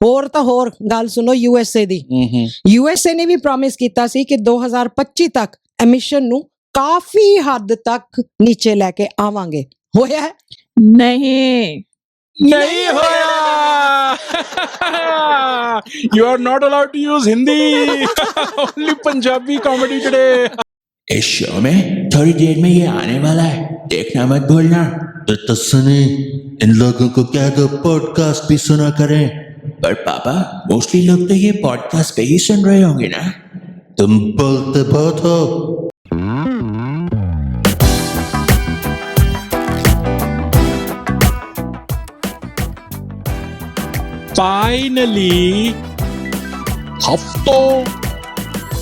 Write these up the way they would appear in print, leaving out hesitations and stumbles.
ਹੋਰ ਤਾਂ ਹੋਰ ਗੱਲ ਸੁਣੋ USA ਦੀ USA ਨੇ ਵੀ ਪ੍ਰੋਮਿਸ ਕੀਤਾ ਸੀ ਕਿ 2025 ਤੱਕ ਐਮਿਸ਼ਨ ਨੂੰ ਕਾਫੀ ਹੱਦ ਤੱਕ ਨੀਚੇ ਲੈ ਕੇ ਆਵਾਂਗੇ। ਹੋਇਆ ਹੈ? नहीं होया। You are not allowed to use Hindi. Only Punjabi comedy today. इस शो में थोड़ी देर में ये आने वाला है, देखना मत भूलना। तो सुने, इन लोगों को क्या दो पॉडकास्ट भी सुना करें। पर पापा, मोस्टली लोग तो ये पॉडकास्ट पे ही सुन रहे होंगे ना। तुम बोलते बहुत हो। फाइनली हफ्तों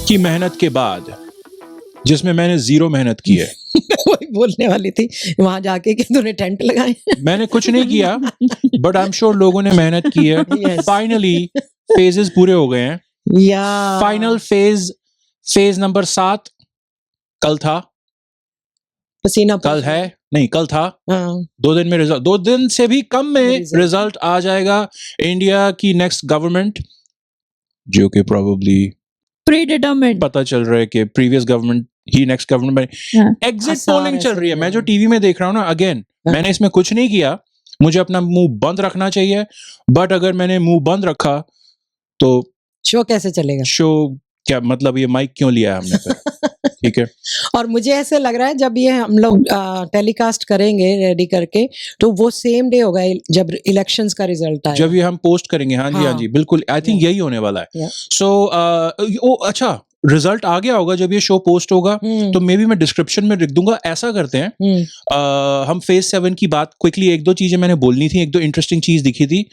की मेहनत के बाद, जिसमें मैंने 0 मेहनत की है। वही बोलने वाली थी, वहां जाके कि तूने टेंट लगाए। मैंने कुछ नहीं किया, बट आई एम श्योर लोगों ने मेहनत की है। Yes. फाइनली फेजेस पूरे हो गए हैं। या फाइनल फेज नंबर 7 कल था, पसीना कल है नहीं, कल था। हाँ। 2 दिन में रिजल्ट, 2 दिन से भी कम में Result. रिजल्ट आ जाएगा। इंडिया की नेक्स्ट गवर्नमेंट, जो कि प्रोबेबली प्रीडिटरमिनेड, पता चल रहा है कि प्रीवियस गवर्नमेंट ही नेक्स्ट गवर्नमेंट। एग्जिट आसान पोलिंग चल ऐसे रही है, नहीं मैं है। जो टीवी में देख रहा हूँ ना, अगेन हाँ। मैंने इसमें कुछ नहीं किया, मुझे अपना मुंह बंद रखना चाहिए। बट अगर मैंने मुंह बंद रखा तो शो कैसे चलेगा? शो क्या मतलब, ये माइक क्यों लिया है हमने फिर? ठीक है। और मुझे ऐसे लग रहा है जब ये हम लोग टेलीकास्ट करेंगे रेडी करके, तो वो सेम डे होगा जब इलेक्शंस का रिजल्ट आएगा। जब ये हम पोस्ट करेंगे, हाँ जी हाँ हाँ। जी बिल्कुल, आई थिंक यही होने वाला है। Yeah. सो अच्छा, रिजल्ट आ गया होगा जब ये शो पोस्ट होगा, तो मे बी मैं डिस्क्रिप्शन में लिख दूंगा। ऐसा करते हैं, हम फेज 7 की बात क्विकली, 1-2 चीजें मैंने बोलनी थी, 1-2 इंटरेस्टिंग चीज दिखी थी।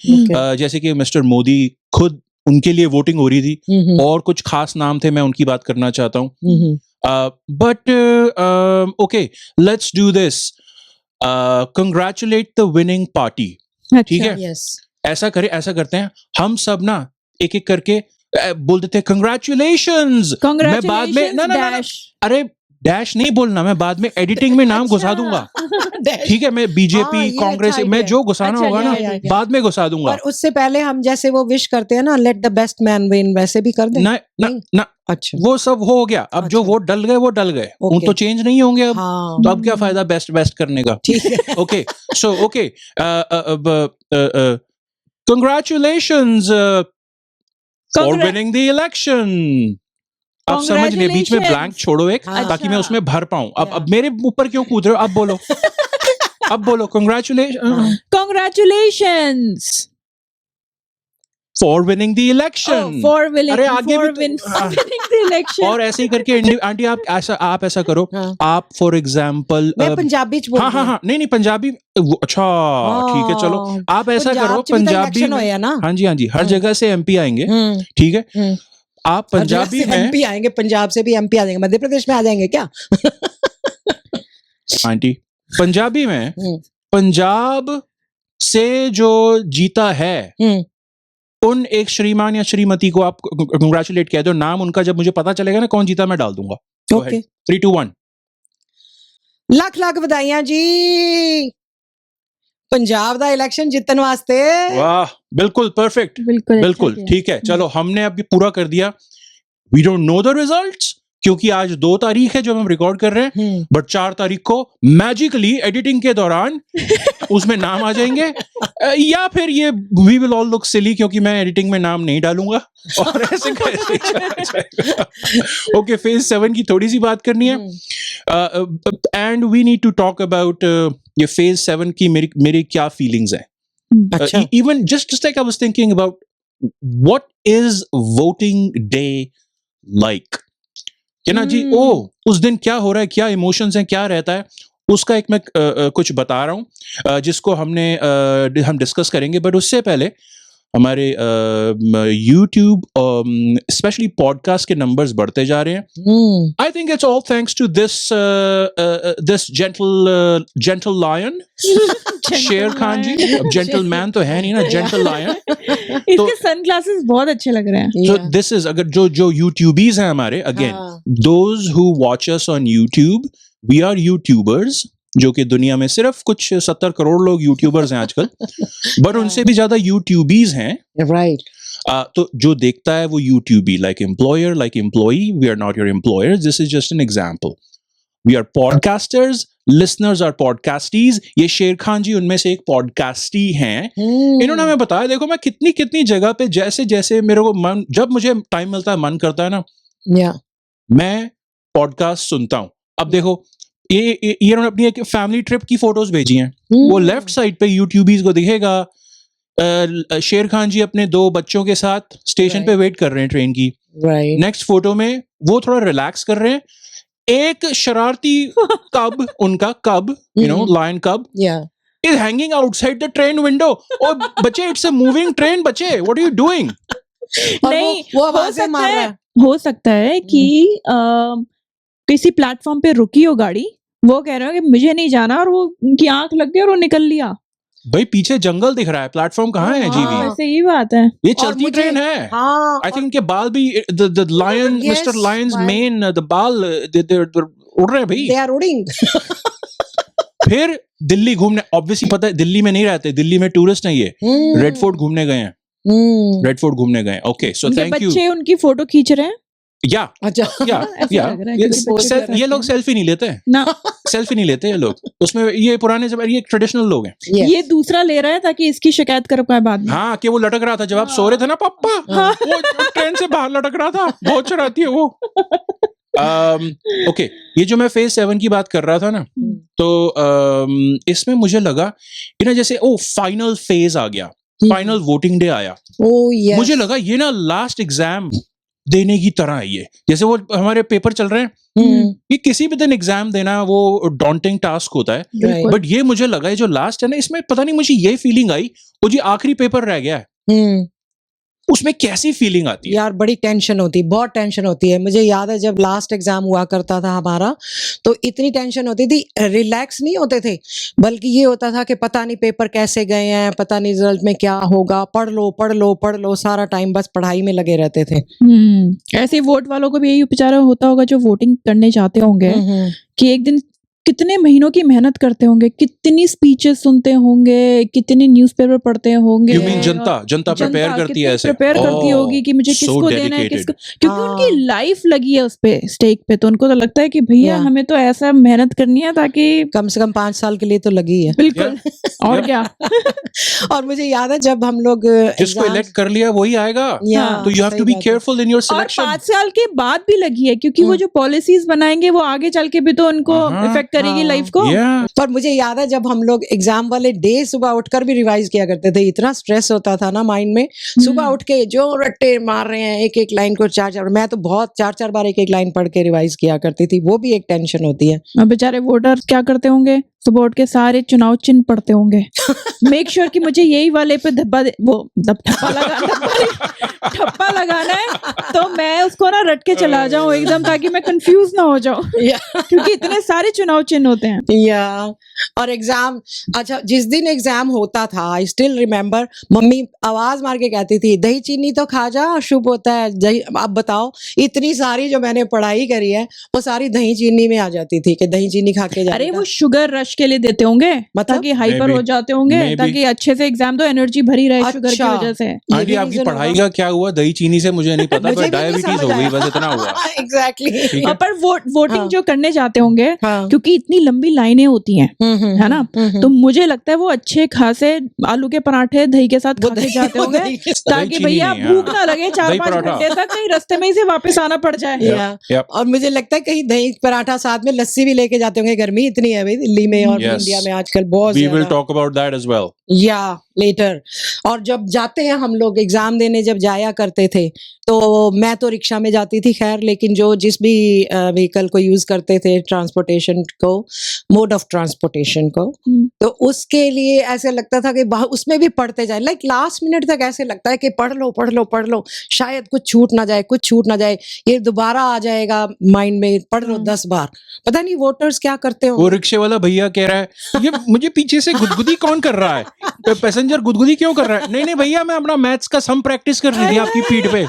जैसे कि मिस्टर मोदी खुद, उनके लिए वोटिंग हो रही थी, और कुछ खास नाम थे, मैं उनकी बात करना चाहता हूँ। But okay, let's do this. Congratulate the winning party. ठीक है, यस, ऐसा करते हैं हम सब ना, एक एक करके बोल देते हैं कंग्रेचुलेशंस। मैं बाद में ना, अरे डैश नहीं बोलना, मैं बाद में एडिटिंग में नाम घुसा दूंगा। ठीक है, मैं बीजेपी, हाँ, ये कांग्रेस, अच्छा मैं idea जो घुसाना होगा ना, yeah. बाद में घुसा दूंगा। पर उससे पहले हम जैसे वो विश करते हैं ना, let the best man win, वैसे भी कर दें। ना ना ना, अच्छा, वो सब हो गया। अब जो अच्छा। वोट डल गए वो डल गए, उन Okay. तो चेंज नहीं होंगे अब। हाँ, तो अब क्या फायदा बेस्ट करने का? ठीक है। Okay, so okay, congratulations for winning the election. अब समझ ले, बीच में ब्लैंक छोड़ो एक, हाँ। ताकि मैं उसमें भर पाऊं। अब Yeah. मेरे ऊपर क्यों कूद रहे हो? अब बोलो। अब बोलो congratulation Congratulations for winning the election. for winning, अरे आगे for भी तो- winning the election. और ऐसे ही करके आंटी आप ऐसा करो, हाँ। आप फॉर एग्जाम्पल, मैं पंजाबी च बोल हाँ हाँ हाँ, नहीं पंजाबी, अच्छा ठीक है, चलो आप ऐसा करो, पंजाबी में, होया ना। हाँ जी हर जगह से एमपी आएंगे, ठीक है, आप पंजाबी में, एमपी आएंगे, पंजाब से भी एमपी आ जाएंगे, मध्य प्रदेश में आ जाएंगे क्या? आंटी पंजाबी में, पंजाब से जो जीता है उन एक श्रीमान या श्रीमती को आप कंग्रेचुलेट कह दो। नाम उनका जब मुझे पता चलेगा ना कौन जीता, मैं डाल दूंगा। ओके, 3, 2, 1। ਲੱਖ ਵਧਾਈਆਂ ਜੀ पंजाब दा इलेक्शन जीतन वास्ते। वाह, बिल्कुल परफेक्ट, बिल्कुल बिल्कुल ठीक है। चलो हमने अब ये पूरा कर दिया। We don't know the results, क्योंकि आज 2 तारीख है जो हम रिकॉर्ड कर रहे हैं, बट 4 तारीख को मैजिकली एडिटिंग के दौरान उसमें नाम आ जाएंगे, या फिर ये वी विल ऑल लुक सिली, क्योंकि मैं एडिटिंग में नाम नहीं डालूंगा, और ऐसे कैसे चला जाएगा। ओके, फेज 7 की थोड़ी सी बात करनी है, and we need to talk about ये फेज 7 की मेरी क्या फीलिंग्स हैं। अच्छा, even just like I was thinking about what is voting day like, कि ना जी, उस दिन क्या हो रहा है, क्या इमोशंस हैं, क्या रहता है, उसका एक मैं कुछ बता रहा हूँ, जिसको हम डिस्कस करेंगे। बट उससे पहले हमारे YouTube स्पेशली पॉडकास्ट के नंबर्स बढ़ते जा रहे हैं। I think it's all thanks to this gentle lion Sher Khan जी। अब जेंटलमैन तो है नहीं ना, जेंटल लायन। इसके सनग्लासेस बहुत अच्छे लग रहे हैं। So this is, अगर जो यूट्यूबीज हैं हमारे, again those who watch us on YouTube, we are YouTubers, जो कि दुनिया में सिर्फ कुछ 70 करोड़ लोग यूट्यूबर्स हैं आजकल, बट उनसे भी ज्यादा यूट्यूबीज हैं। राइट। तो जो देखता है वो YouTubee, like employer like employee, we are not your employers, this is just an example. We are podcasters, listeners are podcastees. ये शेर खान जी उनमें से एक पॉडकास्टी हैं। इन्होंने हमें बताया, देखो मैं कितनी कितनी जगह पे जैसे जैसे मेरे को मन, जब मुझे टाइम मिलता है, मन करता है ना, या मैं पॉडकास्ट सुनता हूँ। अब देखो ये इन्होंने अपनी एक फैमिली ट्रिप की फोटोज भेजी हैं। वो लेफ्ट साइड पे यूट्यूबीज को दिखेगा शेर खान जी अपने 2 बच्चों के साथ स्टेशन पे वेट कर रहे हैं ट्रेन की। राइट, नेक्स्ट फोटो में वो थोड़ा रिलैक्स कर रहे हैं। एक शरारती कब, उनका कब, यू नो, लायन कब या is hanging outside the train window. Oh, बच्चे, it's a moving train, बच्चे, what are you doing? नहीं, वो हो आवाजें सकता मार रहा है, है। हो सकता है कि किसी प्लेटफॉर्म पे रुकी हो गाड़ी, वो कह रहे हो कि मुझे नहीं जाना, और वो उनकी आंख लग गई और वो निकल लिया। भाई पीछे जंगल दिख रहा है, प्लेटफॉर्म कहाँ है जीवी? हाँ, सही बात है। ये और चलती मुझे- ट्रेन है। हाँ, आई थिंक इनके बाल भी the lion, Yes, Mr. Lion's why? mane, the बाल they're उड़ रहे हैं भाई। दे आर उड़िंग। फिर दिल्ली घूमने, ऑब्वियसली पता है दिल्ली में नहीं रहते, दिल्ली में टूरिस्ट हैं ये, रेड फोर्ट घूमने गए हैं, रेड फोर्ट घूमने गए। ओके, सो उनके थैंक यू। बच्चे उनकी फोटो खींच रहे हैं या अच्छा, या ऐसा या लग रहा है, क्योंकि बच्चे ये रहते लोग हैं। सेल्फी नहीं लेते हैं, ना। सेल्फी नहीं लेते ये लोग उसमें। ये पुराने जमाने, ये ट्रेडिशनल लोग हैं। Yes. ये दूसरा ले रहा है ताकि इसकी शिकायत कर पाए बाद में। हाँ, कि वो लटक रहा था जब आप सो रहे थे ना पापा, वो ट्रेन से बाहर लटक रहा था, बहुत चढ़ाती है वो। ओके, ये जो मैं फेज 7 की बात कर रहा था ना, तो इसमें मुझे लगा कि ना जैसे फाइनल फेज आ गया, फाइनल वोटिंग डे आया। Oh, yes. मुझे लगा ये ना लास्ट एग्जाम देने की तरह है। ये जैसे वो हमारे पेपर चल रहे हैं, ये किसी भी दिन एग्जाम देना वो डॉन्टिंग टास्क होता है, Right. बट ये मुझे लगा ये जो लास्ट है ना, इसमें पता नहीं मुझे ये फीलिंग आई, वो जी आखिरी पेपर रह गया है, उसमें कैसी फीलिंग आती है? यार बड़ी टेंशन होती है, बहुत टेंशन होती है। मुझे याद है जब लास्ट एग्जाम हुआ करता था हमारा, तो इतनी टेंशन होती थी, रिलैक्स नहीं होते थे, बल्कि ये होता था कि पता नहीं पेपर कैसे गए हैं, पता नहीं रिजल्ट में क्या होगा, पढ़ लो पढ़ लो पढ़ लो, सारा टाइम बस पढ़ाई में लगे रहते थे। ऐसे वोट वालों को भी यही बेचारा होता होगा जो वोटिंग करने जाते होंगे, कि एक दिन कितने महीनों की मेहनत करते होंगे, कितनी स्पीचेस सुनते होंगे, कितने न्यूज़पेपर पढ़ते होंगे। You mean जनता प्रिपेयर करती है ऐसे? प्रिपेयर करती Oh, होगी कि मुझे so किसको देना है, dedicated. किसको, क्योंकि हाँ। उनकी लाइफ लगी है उस पे, स्टेक पे, तो उनको तो लगता है कि भैया Yeah. हमें तो ऐसा मेहनत करनी है ताकि कम से कम 5 साल के लिए तो लगी है। बिल्कुल। और क्या। और मुझे याद है जब हम लोग जिसको इलेक्ट कर लिया वही आएगा, Yeah, तो यू हैव सही टू बी बात है। केयरफुल इन योर और सिलेक्शन। 5 साल के बाद भी लगी है, क्योंकि वो जो पॉलिसीज बनाएंगे वो आगे चल के भी तो उनको हाँ, इफेक्ट करेगी हाँ। लाइफ को। पर मुझे याद है जब हम लोग एग्जाम वाले डे सुबह उठकर भी रिवाइज किया करते थे, इतना स्ट्रेस होता था ना माइंड में, सुबह उठ के जो रट्टे मार रहे हैं, एक एक लाइन को 4-4, मैं तो बहुत 4-4 बार एक एक लाइन पढ़ के रिवाइज किया करती थी, वो भी एक टेंशन होती है। और बेचारे वोटर क्या करते होंगे, सुबह उठ के सारे चुनाव चिन्ह पढ़ते होंगे, मेक श्योर कि मुझे यही वाले पे धब्बा ठप्पा लगाना है, तो मैं उसको ना रट के चला जाऊं एकदम, ताकि मैं कंफ्यूज ना हो जाऊं, क्योंकि इतने सारे चुनाव चिन्ह होते हैं। या और एग्जाम, अच्छा जिस दिन एग्जाम होता था, आई स्टिल रिमेम्बर, मम्मी आवाज मार के कहती थी दही चीनी तो खा जा, शुभ होता है दही। अब बताओ, इतनी सारी जो मैंने पढ़ाई करी है वो सारी दही चीनी में आ जाती थी कि दही चीनी खा के अरे जाएगा। वो शुगर रश के लिए देते होंगे, मतलब? ताकि हाइपर Maybe. हो जाते होंगे, Maybe. ताकि अच्छे से एग्जाम दो, एनर्जी भरी रहे शुगर की अच्छा। वजह से। ये आंटी भी आपकी reason पढ़ाई होगा। का क्या हुआ दही चीनी से मुझे नहीं पता, मुझे पर भी नहीं डायबिटीज समझ हो गई, आया। बस इतना हुआ। Exactly. ठीक और है। पर वोटिंग हाँ। जो करने जाते होंगे, हाँ। क्योंकि इतनी लंबी लाइनें होती हैं, है ना, तो मुझे लगता है वो अच्छे खासे आलू के पराठे दही के साथ वो खा के दही- जाते वो होंगे, दही के साथ। ताकि चीनी भैया नहीं, भूख हाँ। ना लगे दही 4-5 पराठा। घंटे तक, कहीं रास्ते में ही से वापस आना पड़ जाए। या Yep. और मुझे लगता है कहीं दही पराठा साथ में लस्सी भी लेके जाते होंगे, गर्मी इतनी है भाई दिल्ली में और Yes. इंडिया में आजकल बहुत We will ज्यादा। talk about that as well. या लेटर। और जब जाते हैं हम लोग एग्जाम देने, जब जाया करते थे, तो मैं तो रिक्शा में जाती थी खैर, लेकिन जो जिस भी व्हीकल को यूज करते थे, ट्रांसपोर्टेशन को, मोड ऑफ ट्रांसपोर्टेशन को, तो उसके लिए ऐसे लगता था कि उसमें भी पढ़ते जाए, लाइक लास्ट मिनट तक ऐसे लगता है कि पढ़ लो पढ़ लो पढ़ लो, शायद कुछ छूट ना जाए, कुछ छूट ना जाए, ये दोबारा आ जाएगा माइंड में, पढ़ लो 10 बार। पता नहीं वोटर्स क्या करते वो हो। रिक्शे वाला भैया कह रहा है ये मुझे पीछे से गुदगुदी कौन कर रहा है, तो पैसेंजर गुदगुदी क्यों कर रहा है? नहीं नहीं भैया, मैं अपना मैथ्स का सम प्रैक्टिस कर रही थी आपकी पीठ पे।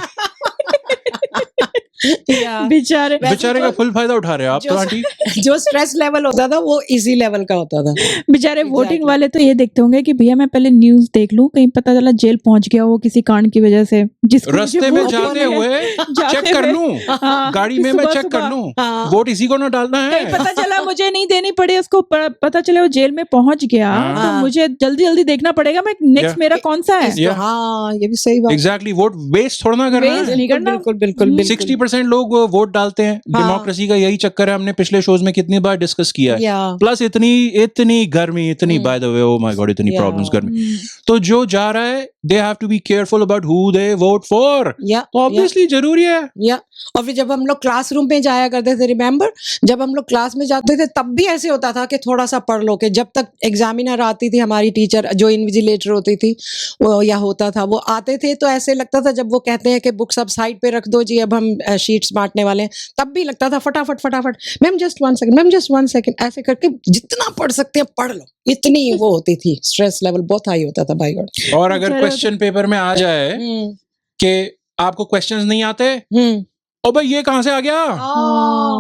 Yeah. बेचारे वैसे बेचारे तो का फुल फायदा उठा रहे हो आप तो जो आंटी। जो स्ट्रेस लेवल होता था वो इसी लेवल का होता था। बेचारे वोटिंग Exactly. वाले तो ये देखते होंगे कि भैया मैं पहले न्यूज देख लूं, कहीं पता चला जेल पहुंच गया वो किसी कांड की वजह से, जिसको मुझे रास्ते में वोट जाते करना है। हुए जाते चेक कर हुए, लूं, हाँ, गाड़ी कि में मैं सुबह चेक कर सुबह, लूं, हाँ। वोट इसी को ना डालना है। कहीं पता चला मुझे नहीं देनी पड़ी उसको, पता चले वो जेल में पहुंच गया, हाँ। तो मुझे जल्दी जल्दी देखना पड़ेगा मैं नेक्स्ट Yeah. मेरा कौन सा है। Yeah. हाँ, ये भी सही बात। एग्जैक्टली, वोट वेस्ट थोड़ा ना करना Waste है। नहीं करना। बिल्कुल बिल्कुल बिल्कुल 60% लोग वोट डालते हैं। हाँ। डेमोक्रेसी का यही चक्कर है, हमने पिछले शोज में कितनी बार डिस्कस किया है। या प्लस इतनी गर्मी, इतनी by the way, oh my god, इतनी Yeah. प्रॉब्लम्स गर्मी। तो जो जा रहा है, they have to be careful about who they vote for. या तो ऑब्वियसली जरूरी है। या और फिर जब हम लोग क्लासरूम में जाया करते थे, रिमेम्बर जब हम लोग क्लास में जाते थे तब भी ऐसे होता था कि थोड़ा सा पढ़ लो, कि जब तक एग्जामिनर आती थी हमारी टीचर जो इन्विजिलेटर होती थी वो या होता था, वो आते थे तो ऐसे लगता था जब वो कहते हैं कि बुक सब साइड पे रख दो जी, अब हम शीट्स बांटने वाले हैं, तब भी लगता था फटाफट फटाफट, ma'am just 1 second, ma'am just 1 second, ऐसे करके जितना पढ़ सकते हैं पढ़ लो। इतनी वो होती थी, स्ट्रेस लेवल बहुत हाई होता था भाई गॉड। और अगर चलो, क्वेश्चन पेपर में आ जाए कि आपको क्वेश्चंस नहीं आते, ओ भाई ये कहां से आ गया, हाँ,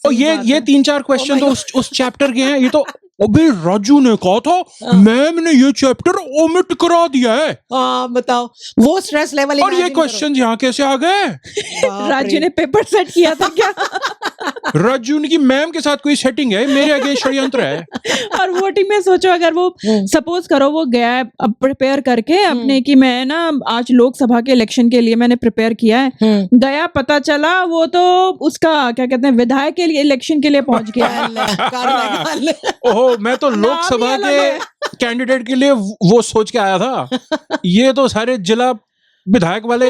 और सही ये बात ये है। 3-4 क्वेश्चन my तो उस चैप्टर के हैं। ये तो अबे राजू ने कहा था मैम ने ये चैप्टर ओमिट करा दिया है, हाँ बताओ, वो स्ट्रेस लेवल और ये क्वेश्चन यहाँ कैसे आ गए। राजू ने पेपर सेट किया था क्या? राजू की मैम के साथ कोई सेटिंग है, मेरे अगेंस्ट षड्यंत्र है। और वोटिंग में सोचो अगर वो सपोज करो वो गया है अब प्रिपेयर करके अपने कि मैं ना आज लोकसभा के इलेक्शन के लिए मैंने प्रिपेयर किया है, गया पता चला वो तो उसका क्या कहते हैं विधायक के लिए इलेक्शन के लिए पहुंच गया। ओहो, मैं तो लोकसभा अलग के है। कैंडिडेट के लिए वो सोच के आया था, ये तो सारे जिला विधायक वाले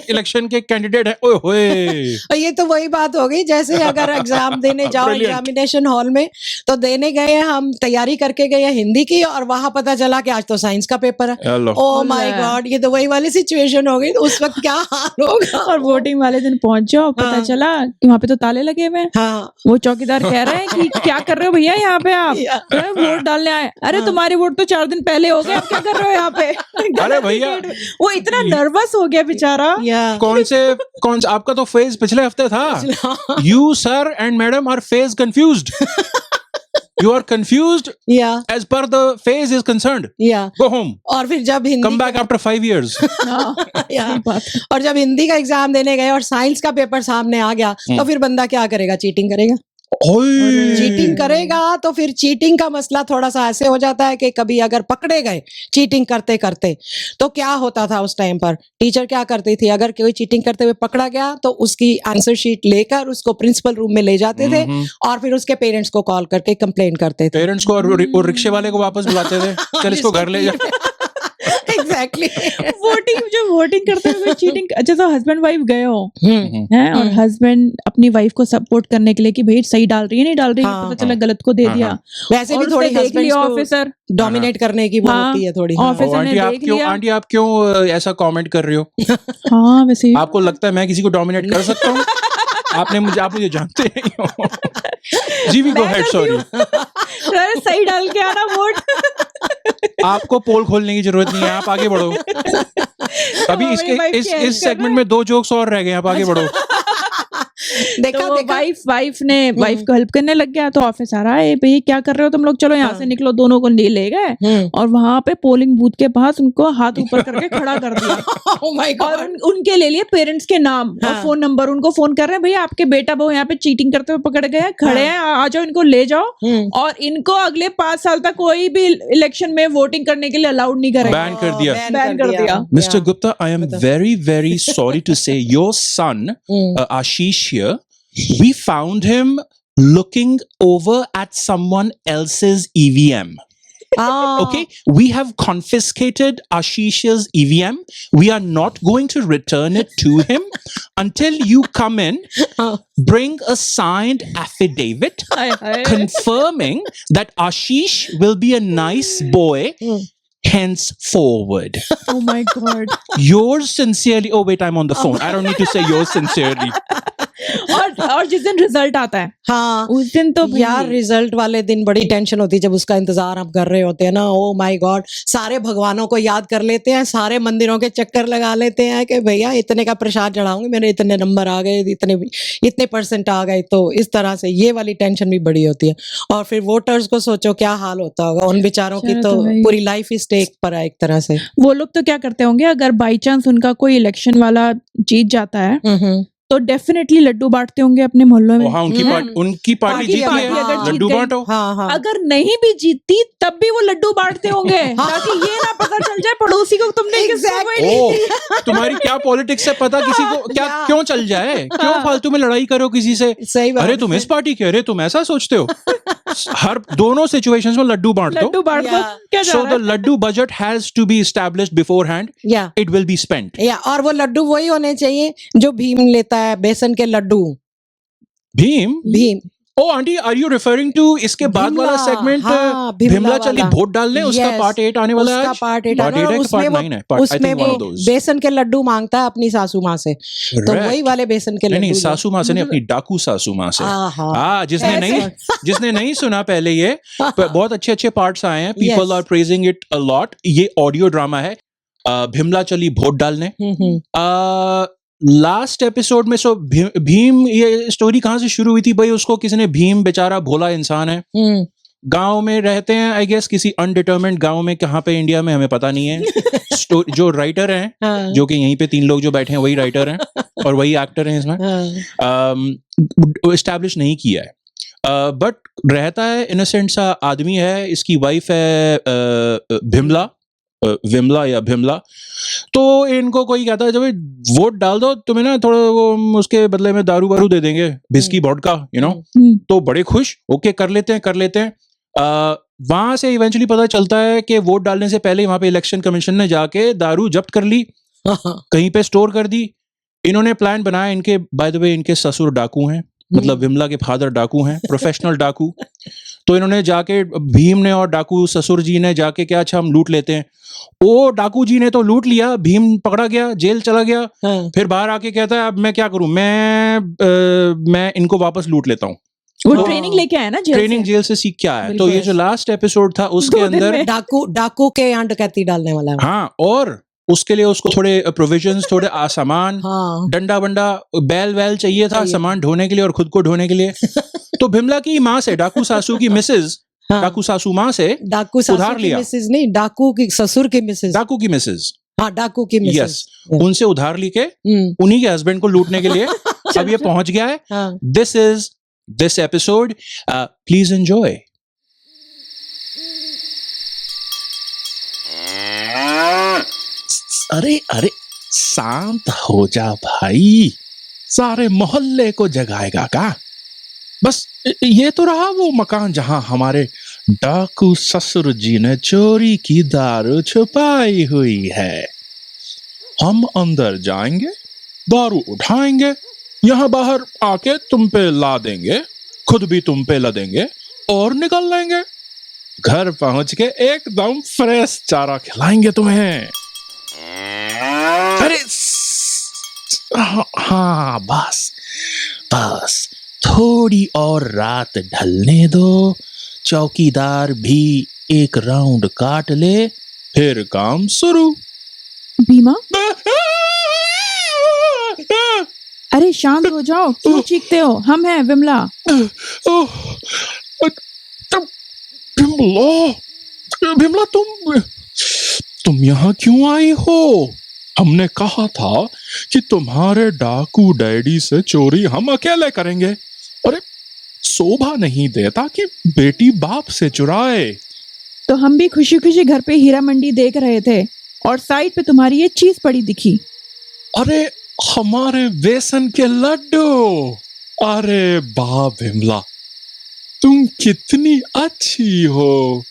इलेक्शन के कैंडिडेट है। ओए होए, और ये तो वही बात हो गई जैसे अगर एग्जाम देने जाओ Brilliant. एग्जामिनेशन हॉल में, तो देने गए हम तैयारी करके गए हिंदी की, और वहां पता चला कि आज तो साइंस का पेपर है। हेलो। ओ माय गॉड, ये तो वही वाली सिचुएशन हो गई, तो उस वक्त क्या हाल होगा। और वोटिंग वाले दिन पहुंच जाओ पता हाँ। चला कि वहां पे तो ताले लगे हुए हैं। हाँ वो चौकीदार कह रहे हैं कि क्या कर रहे हो भैया यहाँ पे आप? या। अरे वोट डालने आए। अरे हाँ। तुम्हारे वोट तो 4 दिन पहले हो गए, अब क्या कर रहे हो यहाँ पे? अरे भैया, वो इतना नर्वस हो गया बेचारा। या कौन से आपका तो फेज पिछले हफ्ते था। You sir and madam are phase confused, you are confused या as per the phase is concerned. या गो होम, और फिर जब Hindi come back after 5 years। हाँ, या। सही बात है। और जब हिंदी का एग्जाम देने गए और साइंस का पेपर सामने आ गया, तो फिर बंदा क्या करेगा? चीटिंग करेगा। चीटिंग करेगा तो फिर चीटिंग का मसला थोड़ा सा ऐसे हो जाता है कि कभी अगर पकड़े गए चीटिंग करते करते, तो क्या होता था उस टाइम पर? टीचर क्या करती थी, अगर कोई चीटिंग करते हुए पकड़ा गया तो उसकी आंसर शीट लेकर उसको प्रिंसिपल रूम में ले जाते थे और फिर उसके पेरेंट्स को कॉल करके कंप्लेन करते थे। पेरेंट्स को और रिक्शे वाले को वापस बुलाते थे, चल इसको घर ले जा। एग्जैक्टली। वोटिंग करते हुए चीटिंग, अच्छा तो हस्बैंड वाइफ गए हो हैं और हम्म। हस्बैंड अपनी वाइफ को सपोर्ट करने के लिए कि भाई सही डाल रही है नहीं डाल रही है, हाँ, पता चला गलत को दे हाँ, दिया। हाँ। वैसे भी और थोड़ी उसने देख हस्बैंड्स लिया को ऑफिसर। डोमिनेट करने की वो हाँ, होती है थोड़ी। ऑफिसर ओ, ने आंटी आप देख क्यों लिया। आप क्यों ऐसा कमेंट कर रहे हो? हाँ वैसे ही। आपको लगता है मैं किसी को डोमिनेट कर सकता हूँ? आप मुझे जानते नहीं हो। जी वी गो हेड, सॉरी। अरे सही डाल के आना वोट। आपको पोल खोलने की जरूरत नहीं है, आप आगे बढ़ो। अभी हमारी इसके wife इस की help इस कर सेगमेंट रहे में 2 जोक्स और रह गए, आप आगे बढ़ो। देखा तो देखा। वाइफ को हेल्प करने लग गया, तो ऑफिस आ रहा है भाई क्या कर रहे हो तुम लोग, चलो यहाँ से निकलो। दोनों को ले गए और वहां पे पोलिंग बूथ के पास उनको हाथ ऊपर करके खड़ा कर दिया। Oh my God. और उनके ले लिए पेरेंट्स के नाम और हाँ। फोन नंबर, उनको फोन कर रहे हैं भैया आपके बेटा बहू यहाँ पे चीटिंग करते हुए पकड़ गए हैं, खड़े हैं, आ जाओ इनको ले जाओ और इनको अगले 5 साल तक कोई भी इलेक्शन में वोटिंग करने के लिए अलाउड नहीं करेगा। बैन कर दिया। बैन कर दिया। Mr. Gupta, I am very sorry to say your son, Ashish here, we found him looking over at someone else's EVM. Okay, we have confiscated Ashish's EVM. We are not going to return it to him until you come in, bring a signed affidavit confirming that Ashish will be a nice boy henceforward. Oh my God. Yours sincerely. Oh wait, I'm on the phone. I don't need to say yours sincerely. और और जिस दिन result आता है हाँ उस दिन तो भाई- यार रिजल्ट वाले दिन बड़ी टेंशन होती है जब उसका इंतजार हम कर रहे होते हैं ना। ओ माय गॉड, सारे भगवानों को याद कर लेते हैं, सारे मंदिरों के चक्कर लगा लेते हैं कि भैया इतने का प्रसाद चढ़ाऊंगे, मेरे इतने नंबर आ गए, इतने परसेंट आ गए। तो इस तरह से ये वाली टेंशन भी बड़ी होती है। और फिर वोटर्स को सोचो क्या हाल होता होगा उन बेचारों की, बेचारा तो तो भाई। पूरी लाइफ ही स्टेक पर है एक तरह से। वो लोग तो क्या करते होंगे अगर बाई चांस उनका कोई इलेक्शन वाला जीत जाता है हम्म। तो डेफिनेटली लड्डू बांटते होंगे अपने मोहल्लों में। हाँ उनकी हम्म। पार्टी जीती पार्टी है, अगर जीत लड्डू गई- बांटो। हाँ हाँ अगर नहीं भी जीतती तब भी वो लड्डू बांटते होंगे ताकि ये ना पता चल जाए पड़ोसी को तुमने किसको Exactly. ओ तुम्हारी क्या पॉलिटिक्स है पता किसी को क्या Yeah. क्यों चल जाए, क्यों फालतू में लड़ाई करो किसी से। सही बात अरे तुम है। इस पार्टी के, अरे तुम ऐसा सोचते हो। हर दोनों सिचुएशंस में लड्डू बांट दो। लड्डू बांट दो Yeah. क्या जा सो रहा the laddu budget has to be established beforehand, या इट विल बी स्पेंट। या और वो लड्डू वही होने चाहिए जो भीम लेता है, बेसन के लड्डू। Bheem Bheem oh aunty, are you referring to इसके बाद वाला भीमला, सेगमेंट, हाँ, भीमला चली वाला। वोट डालने, उसका Yes, पार्ट 8 आने वाला है उसका आज? पार्ट 8 Part 8 है कि उसमें part वो 9 है? Part- I उसमें think one वो of those. बेसन के लड्डू मांगता है अपनी सासू माँ से, तो Correct. वही वाले बेसन के नहीं लड्डू नहीं, जो- सासू माँ से नहीं, अपनी डाकू सासू माँ से। आहा। जिसने नहीं सुना पहले ये बहुत अच्छे अच्छे पार्ट्स आए हैं, people Yes. Are praising it a lot. ये ऑडियो ड्रामा है, भीमला चली वोट डालने। लास्ट एपिसोड में भीम, ये स्टोरी कहाँ से शुरू हुई थी भाई? उसको किसी ने, भीम बेचारा भोला इंसान है, गांव में रहते हैं आई गेस, किसी अनडिटरमिन्ड गांव में, कहाँ पे इंडिया में हमें पता नहीं है। जो राइटर हैं, हाँ। जो कि यहीं पे 3 लोग जो बैठे हैं वही राइटर हैं और वही एक्टर हैं इसमें, एस्टैब्लिश नहीं किया है, बट रहता है, इनोसेंट सा आदमी है। इसकी वाइफ है भीमला, विमला या भीमला। तो इनको कोई कहता है जब वोट डाल दो तुम्हें ना थोड़ा वो उसके बदले में दारू वारू दे देंगे, बिस्की वोडका, यू नो। तो बड़े खुश, ओके कर लेते हैं। वहां से इवेंचुअली पता चलता है कि वोट डालने से पहले वहां पे इलेक्शन कमीशन ने जाके दारू जब्त कर ली, कहीं पे स्टोर कर दी। इन्होंने प्लान बनाया, इनके बाय द वे इनके ससुर डाकू हैं, मतलब विमला के फादर डाकू हैं, प्रोफेशनल डाकू। तो इन्होंने जाके, भीम ने और डाकू ससुर जी ने जाके क्या, अच्छा हम लूट लेते हैं। वो डाकू जी ने तो लूट लिया, भीम पकड़ा गया, जेल चला गया। फिर बाहर आके कहता है अब मैं क्या करूं, मैं इनको वापस लूट लेता हूँ। वो ट्रेनिंग लेके आया ना जेल ट्रेनिंग से। जेल से सीख के आया। तो बिल्कुल। ये जो लास्ट एपिसोड था उसके 2 दिन अंदर, में। डाकू के यहाँ डकैती डालने वाला है। हाँ, और उसके लिए उसको थोड़े प्रोविजंस, थोड़े सामान, हाँ डंडा वंडा, बैल वैल चाहिए था चाहिए। सामान ढोने के लिए और खुद को ढोने के लिए। तो भीमला की माँ से, डाकू सासू की मिसेज, हाँ। डाकू सासू माँ से डाकू सासू उधार की लिया। मिसेज नहीं, डाकू की ससुर की मिसेज। डाकू की मिसेज, हाँ डाकू की मिसेज। यस, उनसे उधार लेके हम्म, उन्हीं के हस्बैंड को लूटने के लिए अब ये पहुंच गया है। हाँ। This is this episode, please enjoy. अरे अरे शांत हो जा भाई, सारे मोहल्ले को जगाएगा का? बस ये तो रहा वो मकान जहां हमारे डाकू ससुर जी ने चोरी की दारू छुपाई हुई है। हम अंदर जाएंगे, दारू उठाएंगे, यहाँ बाहर आके तुम पे ला देंगे, खुद भी तुम पे लदेंगे और निकल लेंगे। घर पहुंच के एकदम फ्रेश चारा खिलाएंगे तुम्हें। अरे हाँ, बस बस थोड़ी और रात ढलने दो, चौकीदार भी एक राउंड काट ले, फिर काम शुरू। भीमा, अरे शांत हो जाओ, क्यों चीखते हो? हम हैं विमला। विमला, तुम यहाँ क्यों आई हो? हमने कहा था कि तुम्हारे डाकू डैडी से चोरी हम अकेले करेंगे। अरे शोभा नहीं देता कि बेटी बाप से चुराए। तो हम भी खुशी खुशी घर पे हीरा मंडी देख रहे थे और साइड पे तुम्हारी ये चीज पड़ी दिखी। अरे हमारे बेसन के लड्डू। अरे वाह विमला, तुम कितनी अच्छी हो।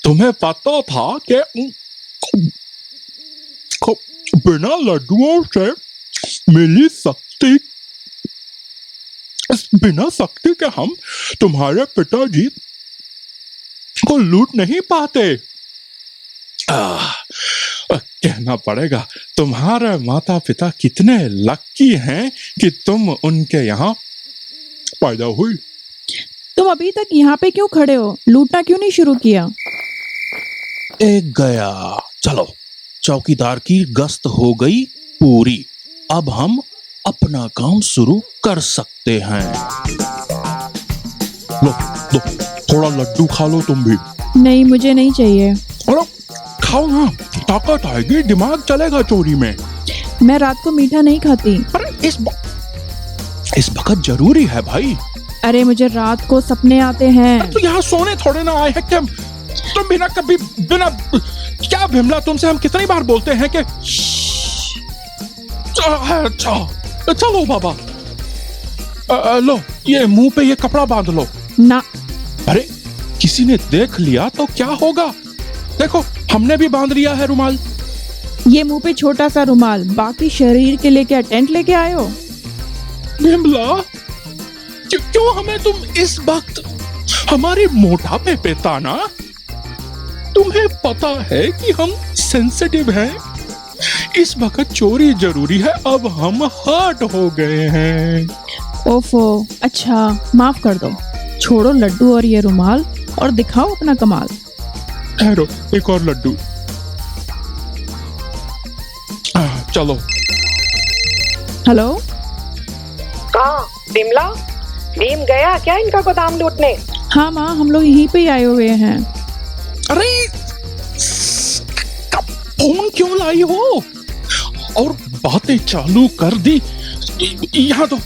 तुम्हें पता था कि बिना लड्डुओं से मिली शक्ति, बिना शक्ति के हम तुम्हारे पिताजी को लूट नहीं पाते। कहना पड़ेगा तुम्हारे माता पिता कितने लक्की हैं कि तुम उनके यहाँ पैदा हुई। तुम अभी तक यहाँ पे क्यों खड़े हो? लूटना क्यों नहीं शुरू किया? एक गया। चलो, चौकीदार की गश्त हो गई पूरी। अब हम अपना काम शुरू कर सकते हैं। लो, थोड़ा लड्डू खा लो तुम भी। नहीं, मुझे नहीं चाहिए। अरे खाओ ना, ताकत आएगी, दिमाग चलेगा चोरी में। मैं रात को मीठा नहीं खाती। अरे इस वक्त जरूरी है भाई। अरे मुझे रात को सपने आते हैं। तो यहाँ सोने थोड़े ना आए हैं क्या? तुम बिना क्या विमला, तुमसे हम कितनी बार बोलते हैं कि अच्छा चलो बाबा, लो ये मुंह पे ये कपड़ा बांध लो ना। अरे किसी ने देख लिया तो क्या होगा? देखो हमने भी बांध लिया है रुमाल। ये मुंह पे छोटा सा रुमाल, बाकी शरीर के लिए क्या टेंट लेके आए हो? विमला, क्यों हमें तुम इस वक्त हमारे मोटापे पे ताना? तुम्हें पता है कि हम सेंसिटिव हैं। इस वक्त चोरी जरूरी है, अब हम हर्ट हो गए हैं। ओफो, अच्छा माफ कर दो। छोड़ो लड्डू और ये रुमाल और दिखाओ अपना कमाल। ठहरो, एक और लड्डू। चलो। हेलो, कहाँ? विमला, भीम गया क्या इनका गोदाम लूटने? हाँ माँ, हम लोग यहीं पे ही आए हुए हैं। अरे फोन क्यों लाई हो और बातें चालू कर दी? यहाँ तो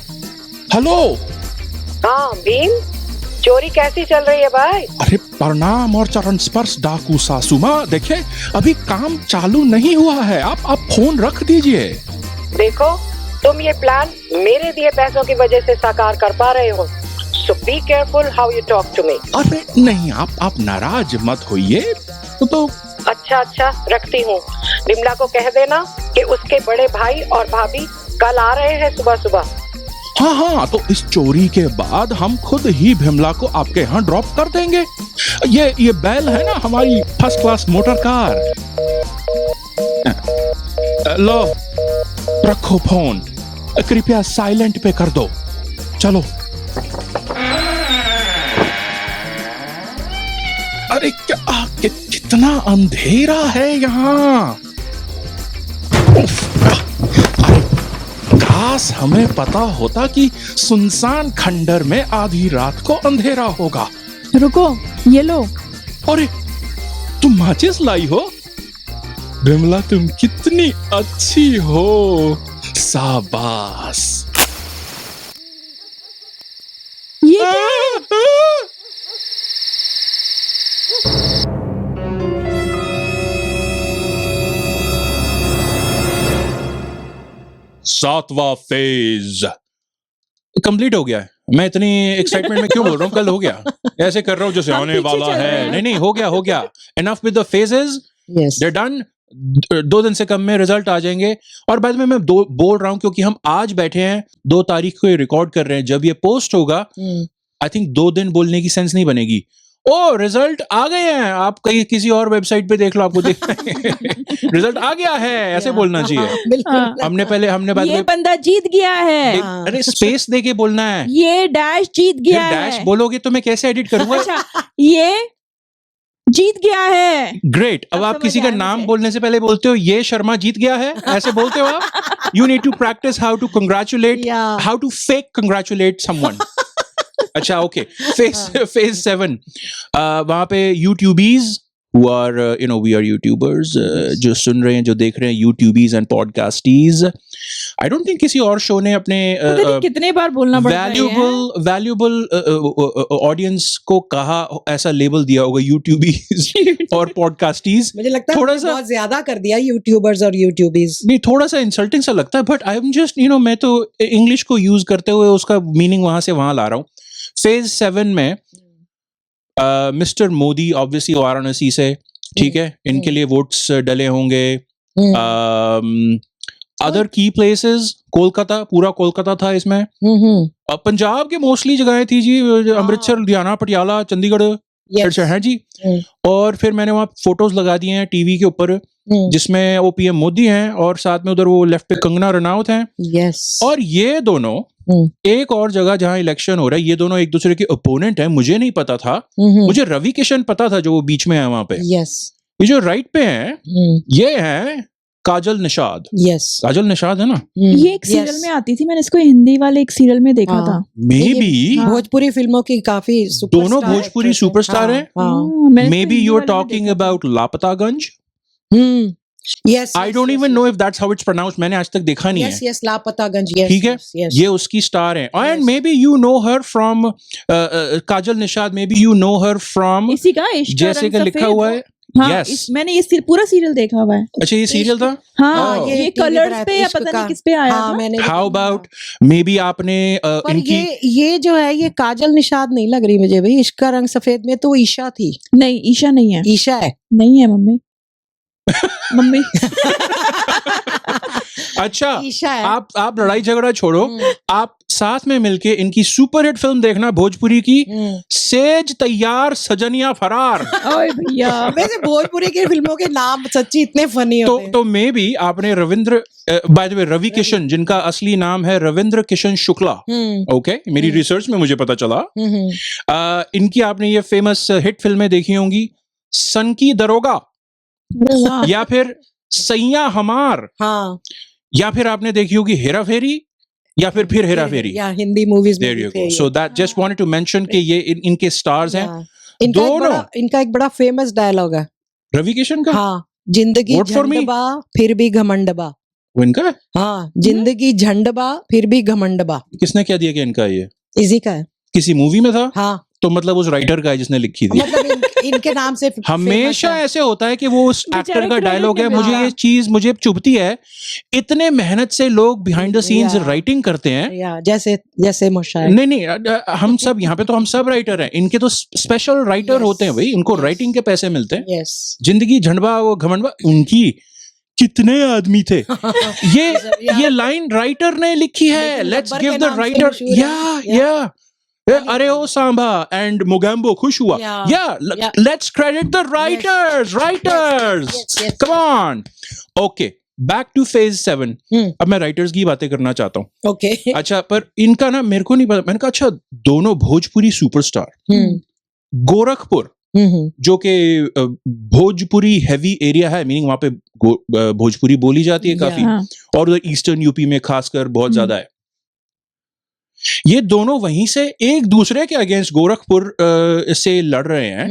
हेलो। हाँ भीम, चोरी कैसी चल रही है भाई? अरे प्रणाम और चरण स्पर्श डाकू सासू माँ। देखे अभी काम चालू नहीं हुआ है, आप फोन रख दीजिए। देखो, तुम ये प्लान मेरे दिए पैसों की वजह से साकार कर पा रहे हो। So be careful how you talk to me. अरे नहीं, आप नाराज मत होइए। तो अच्छा, रखती हूँ। विमला को कह देना कि उसके बड़े भाई और भाभी कल आ रहे हैं सुबह सुबह। हाँ, तो इस चोरी के बाद हम खुद ही विमला को आपके यहाँ ड्रॉप कर देंगे। ये बैल है ना, हमारी फर्स्ट क्लास मोटर कार। लो रखो फोन, कृपया साइलेंट पे कर दो। चलो। अरे कितना अंधेरा है यहाँ। अरे काश हमें पता होता कि सुनसान खंडर में आधी रात को अंधेरा होगा। रुको, ये लो। अरे तुम माचिस लाई हो? विमला तुम कितनी अच्छी हो, शाबाश। ये क्या? सातवां फेज कंप्लीट हो गया है। मैं इतनी एक्साइटमेंट में क्यों बोल रहा हूँ? कल हो गया, ऐसे कर रहा हूँ जैसे आने वाला है। नहीं, हो गया। Enough with the phases, they done. 2 दिन से कम में रिजल्ट आ जाएंगे। और बाद में मैं बोल रहा हूँ क्योंकि हम आज बैठे हैं 2 तारीख को रिकॉर्ड कर रहे हैं। जब ये पोस्ट होगा आई थिंक 2 दिन बोलने की सेंस नहीं बनेगी। ओ रिजल्ट आ गए हैं, आप कहीं किसी और वेबसाइट पे देख लो, आपको रिजल्ट आ गया है, ऐसे बोलना चाहिए। हमने बाद ये में बंदा जीत गया है। अरे स्पेस दे के बोलना है। ये डैश जीत गया है। डैश बोलोगे तो मैं कैसे एडिट करूंगा? अच्छा, ये जीत गया है। ग्रेट। अब आप किसी का नाम बोलने से पहले बोलते हो ये शर्मा जीत गया है, ऐसे बोलते हो आप? You need to practice how to congratulate, how to fake congratulate someone. अच्छा, ओके। फेज 7 वहां पे यूट्यूबीज who are we are YouTubers जो सुन रहे हैं, जो देख रहे हैं, YouTubies and Podcasties। I don't think किसी और शो ने अपने कितने बार बोलना पड़ता है वैल्यूबल ऑडियंस को कहा, ऐसा लेबल दिया होगा YouTubies और Podcasties। मुझे लगता है थोड़ा सा बहुत ज्यादा कर दिया यूट्यूबर्स और यूट्यूबीज। नहीं, थोड़ा सा इंसल्टिंग सा लगता है, बट आई एम जस्ट मैं तो इंग्लिश को यूज करते हुए उसका मीनिंग वहां से वहां ला रहा हूँ। फेज 7 में मिस्टर मोदी ऑब्वियसली वाराणसी से, ठीक है, इनके लिए वोट्स डले होंगे। अदर की प्लेसेस, कोलकाता, पूरा कोलकाता था इसमें। पंजाब के मोस्टली जगहें थी जी, अमृतसर, लुधियाना, पटियाला, चंडीगढ़ है जी। और फिर मैंने वहाँ फोटोज लगा दिए हैं टीवी के ऊपर, जिसमें वो पीएम मोदी हैं और साथ में उधर वो लेफ्ट पे कंगना रनौत हैं। यस। और ये दोनों एक और जगह जहां इलेक्शन हो रहा है, ये दोनों एक दूसरे के ओपोनेंट हैं, मुझे नहीं पता था, मुझे रवि किशन पता था जो वो बीच में है वहां पे। यस ये जो राइट पे हैं ये है काजल निषाद। यस काजल निषाद है ना, ये एक सीरियल में आती थी, मैंने इसको हिंदी वाले एक सीरियल में देखा हाँ। था। मे बी हाँ। भोजपुरी फिल्मों की काफी दोनों भोजपुरी सुपरस्टार हैं। मैंने मे इसको बी हिंदी यू आर वाले में टॉकिंग देखा था। About Lapataganj. Yes I don't even know if that's how it's pronounced, मैंने आज तक देखा नहीं यस है। यस लापतागंज, यस ठीक है, यस ये उसकी स्टार है। And Yes. May be you know her from Kajal Nishad, may be you know her from इसी का इश्क का जैसे रंग कि लिखा सफेद। हुआ है। हाँ, यस, मैंने ये पूरा सीरियल देखा हुआ है। अच्छा ये सीरियल था। हाँ, Oh. ये TV कलर्स पर पे या इश्क पता का। नहीं किस पे आया हाँ था। मैंने भी हाउ देखा। अबाउट मे बी आपने पर इनकी ये जो है ये काजल निषाद नहीं लग रही मुझे भाई। इश्क का रंग सफेद में तो ईशा थी। नहीं, ईशा नहीं है, ईशा है। नहीं है मम्मी। मम्मी अच्छा ईशा है। आप लड़ाई झगड़ा छोड़ो, हम्म, आप साथ में मिलके इनकी सुपरहिट फिल्म देखना भोजपुरी की, सेज तैयार सजनिया फरार। ओए भैया, वैसे भोजपुरी की फिल्मों के नाम सच्ची इतने फनी होते हैं। तो मे बी आपने Ravindra, by the way Ravi Kishan, जिनका असली नाम है रविंद्र किशन शुक्ला, ओके, मेरी रिसर्च में मुझे पता चला। इनकी आपने ये फेमस हिट फिल्में देखी होंगी, सन की दरोगा, हाँ, या फिर सैया हमार, हाँ या फिर आपने देखी होगी हेरा फेरी, या फिर हेरा फेरी। या हिंदी मूवीज में There भी you थे go. ये। So that just wanted to mention कि ये इनके स्टार्स हैं। या, इनका एक बड़ा फेमस डायलॉग है। रवि किशन का हाँ, जिंदगी Vote for me. झंडबा फिर भी घमंडबा। वो इनका है? हाँ, जिंदगी झंडबा फिर भी घमंडबा, किसने क्या दिया कि इनका ये इसी का है। किसी मूवी में था? हाँ तो मतलब उस राइटर का है जिसने लिखी थी। मतलब इनके नाम से हमेशा famous है। ऐसे होता है कि वो उस बेचारे एक्टर का credit डायलॉग है। नहीं मुझे मिलता। ये चीज मुझे चुभती है, इतने मेहनत से लोग behind the scenes Yeah. Writing करते हैं। या जैसे मुशायरे। नहीं नहीं हम सब यहाँ पे तो हम सब राइटर हैं, इनके तो स्पेशल राइटर Yes. होते हैं भाई, इनको Yes. राइटिंग के पैसे मिलते हैं। यस जिंदगी झंडबा वो घमंडबा, उनकी कितने आदमी थे। ये लाइन राइटर ने लिखी है। लेकिन लेट्स गब्बर गिव के द नाम से राइटर। मशहूर है। या अरे ओ सांबा एंड मुगैम्बो खुश हुआ। Yeah. या let's credit the writers. yes. Come on. Okay, back two phase 7। अब मैं राइटर्स की बातें करना चाहता हूँ। ओके। अच्छा, पर इनका ना मेरे को नहीं पता। मैंने कहा अच्छा, दोनों भोजपुरी सुपरस्टार, गोरखपुर जो कि भोजपुरी हैवी एरिया है, मीनिंग वहां पे भोजपुरी बोली जाती है काफी, हाँ, और उधर ईस्टर्न यूपी में खासकर बहुत ज्यादा है। ये दोनों वहीं से एक दूसरे के अगेंस्ट गोरखपुर से लड़ रहे हैं।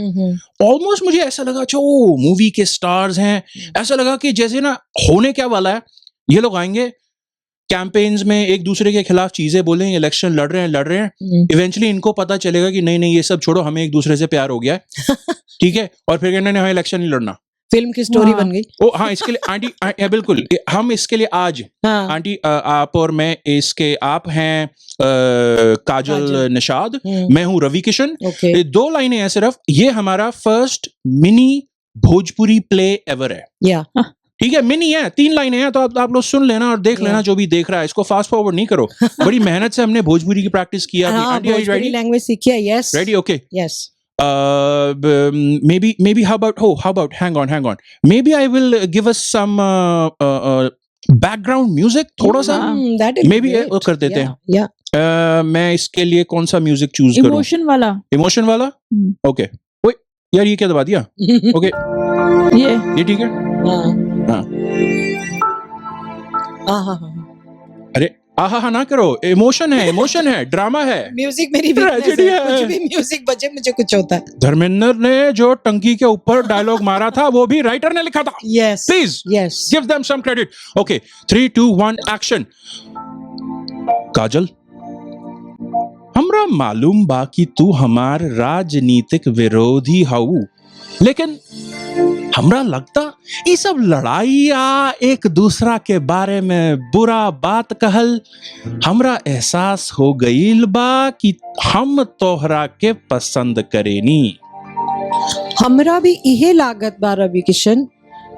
ऑलमोस्ट मुझे ऐसा लगा, अच्छा ओ मूवी के स्टार्स हैं, ऐसा लगा कि जैसे ना होने क्या वाला है, ये लोग आएंगे कैंपेन्स में एक दूसरे के खिलाफ चीजें बोलेंगे, इलेक्शन लड़ रहे हैं, इवेंचुअली इनको पता चलेगा कि नहीं ये सब छोड़ो, हमें एक दूसरे से प्यार हो गया है, ठीक है, और फिर कहने हाँ इलेक्शन नहीं लड़ना। फिल्म की स्टोरी हाँ। बन गई। ओ हाँ, इसके लिए आंटी बिल्कुल, हम इसके लिए आज हाँ आंटी आप और मैं इसके, आप हैं काजल काजल। निषाद, मैं हूं रवि किशन। ओके। ये 2 लाइनें हैं सिर्फ। ये हमारा first mini Bhojpuri play ever है, या ठीक है, मिनी है, 3 लाइनें हैं, तो आप लोग सुन लेना और देख लेना, जो भी देख रहा है इसको फास्ट फॉरवर्ड नहीं करो। बड़ी मेहनत से हमने भोजपुरी की प्रैक्टिस किया। हाँ, aunty are you Bhojpuri ready? Language सीखी है। Yes ready, okay. Yes. Maybe how about hang on, maybe I will give us some background music थोड़ा सा, दैट इज maybe वो कर देते हैं। या मैं इसके लिए कौन सा म्यूजिक चूज करूं? इमोशन वाला। इमोशन वाला, ओके। ओए यार, ये क्या दबा दिया? ओके, ये ठीक है। हाँ, अरे आहा ना करो, इमोशन है, ड्रामा है, म्यूजिक मेरी वीकनेस Tragedy है। है। कुछ भी म्यूजिक बजे मुझे कुछ होता है। धर्मेंद्र ने जो टंकी के ऊपर डायलॉग मारा था वो भी राइटर ने लिखा था। Yes please yes. Give them some credit. Okay, 3 2 1 action. Kajal, हमरा मालूम बा कि तू हमार राजनीतिक विरोधी हऊ, लेकिन हमरा लगता ये सब लड़ाइया एक दूसरा के बारे में बुरा बात कहल, हमरा एहसास हो गईल बा कि हम तोहरा के पसंद करेनी। हमरा भी इहे लागत बा रवि किशन,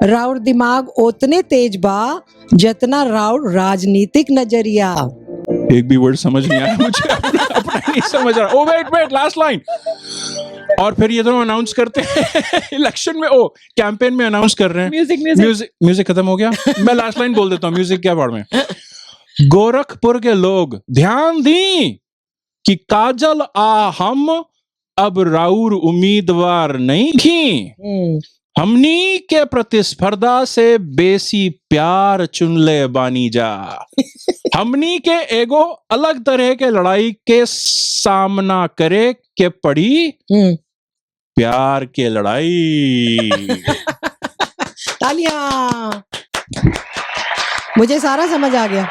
राउर दिमाग उतने तेज बा जितना राउर राजनीतिक नजरिया। एक भी वर्ड समझ नहीं आया मुझे, अपना नहीं समझ रहा। Oh wait, last line. और फिर ये दोनों अनाउंस करते हैं इलेक्शन में, ओ कैंपेन में अनाउंस कर रहे हैं। म्यूजिक म्यूजिक खत्म हो गया। मैं लास्ट लाइन बोल देता हूँ, म्यूजिक क्या बाड़ में। गोरखपुर के लोग ध्यान दी कि काजल आ हम अब राउर उम्मीदवार नहीं थी, हमनी के प्रतिस्पर्धा से बेसी प्यार चुनले बानी जा। हमनी के एगो अलग तरह के लड़ाई के सामना करे के पड़ी, प्यार के लड़ाई। तालियां। मुझे सारा समझ आ गया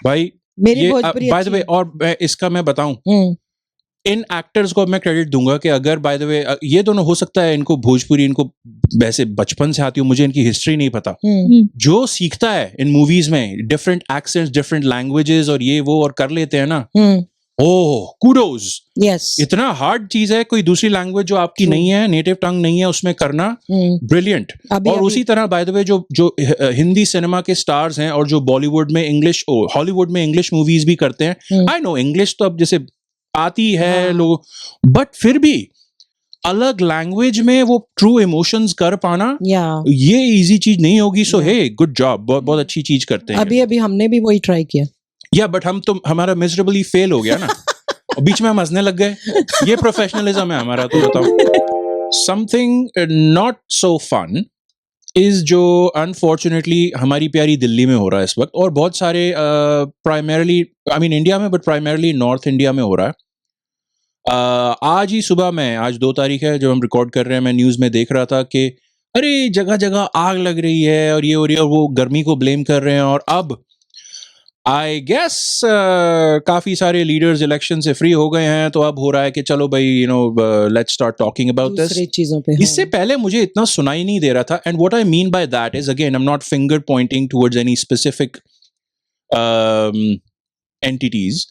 भाई मेरी ये भोजपुरी बाय द वे, अच्छी और इसका मैं बताऊं, हम्म, इन एक्टर्स को मैं क्रेडिट दूंगा कि अगर बाय द वे ये दोनों हो सकता है इनको भोजपुरी इनको वैसे बचपन से आती हो, मुझे इनकी हिस्ट्री नहीं पता, जो सीखता है इन मूवीज में डिफरेंट एक्सेंट्स डिफरेंट लैंग्वेजेस और ये वो और कर लेते हैं ना, ओह कूडोज। यस, इतना हार्ड चीज है, कोई दूसरी लैंग्वेज जो आपकी नहीं है, नेटिव टंग नहीं है, उसमें करना ब्रिलियंट। और उसी तरह बाय द वे जो हिंदी सिनेमा के स्टार्स हैं और जो बॉलीवुड में इंग्लिश हॉलीवुड में इंग्लिश मूवीज भी करते हैं, आई नो इंग्लिश तो अब जैसे आती है लोग, बट फिर भी अलग लैंग्वेज में वो ट्रू इमोशंस कर पाना ये इजी चीज नहीं होगी। सो हे गुड जॉब, बहुत बहुत अच्छी चीज करते हैं। अभी हमने भी वही ट्राई किया। या बट हम तो हमारा मिजरेबली फेल हो गया ना और बीच में हम हंसने लग गए। ये प्रोफेशनलिज्म है हमारा। तो बताओ, something not so fun is जो अनफॉर्चुनेटली हमारी प्यारी दिल्ली में हो रहा है इस वक्त, और बहुत सारे प्राइमरली आई मीन इंडिया में, बट प्राइमरली नॉर्थ इंडिया में हो रहा है। आज ही सुबह में, आज 2 तारीख है जब हम रिकॉर्ड कर रहे हैं, मैं न्यूज़ में देख रहा था कि अरे जगह जगह आग लग रही है और ये हो रही है, और वो गर्मी को ब्लेम कर रहे हैं। और अब आई गेस काफी सारे लीडर्स इलेक्शन से फ्री हो गए हैं, तो अब हो रहा है कि चलो भाई let's start talking about this. चीजों पे इससे पहले मुझे इतना सुनाई नहीं दे रहा था। And what I mean by that is, again I am not finger pointing towards any specific entities.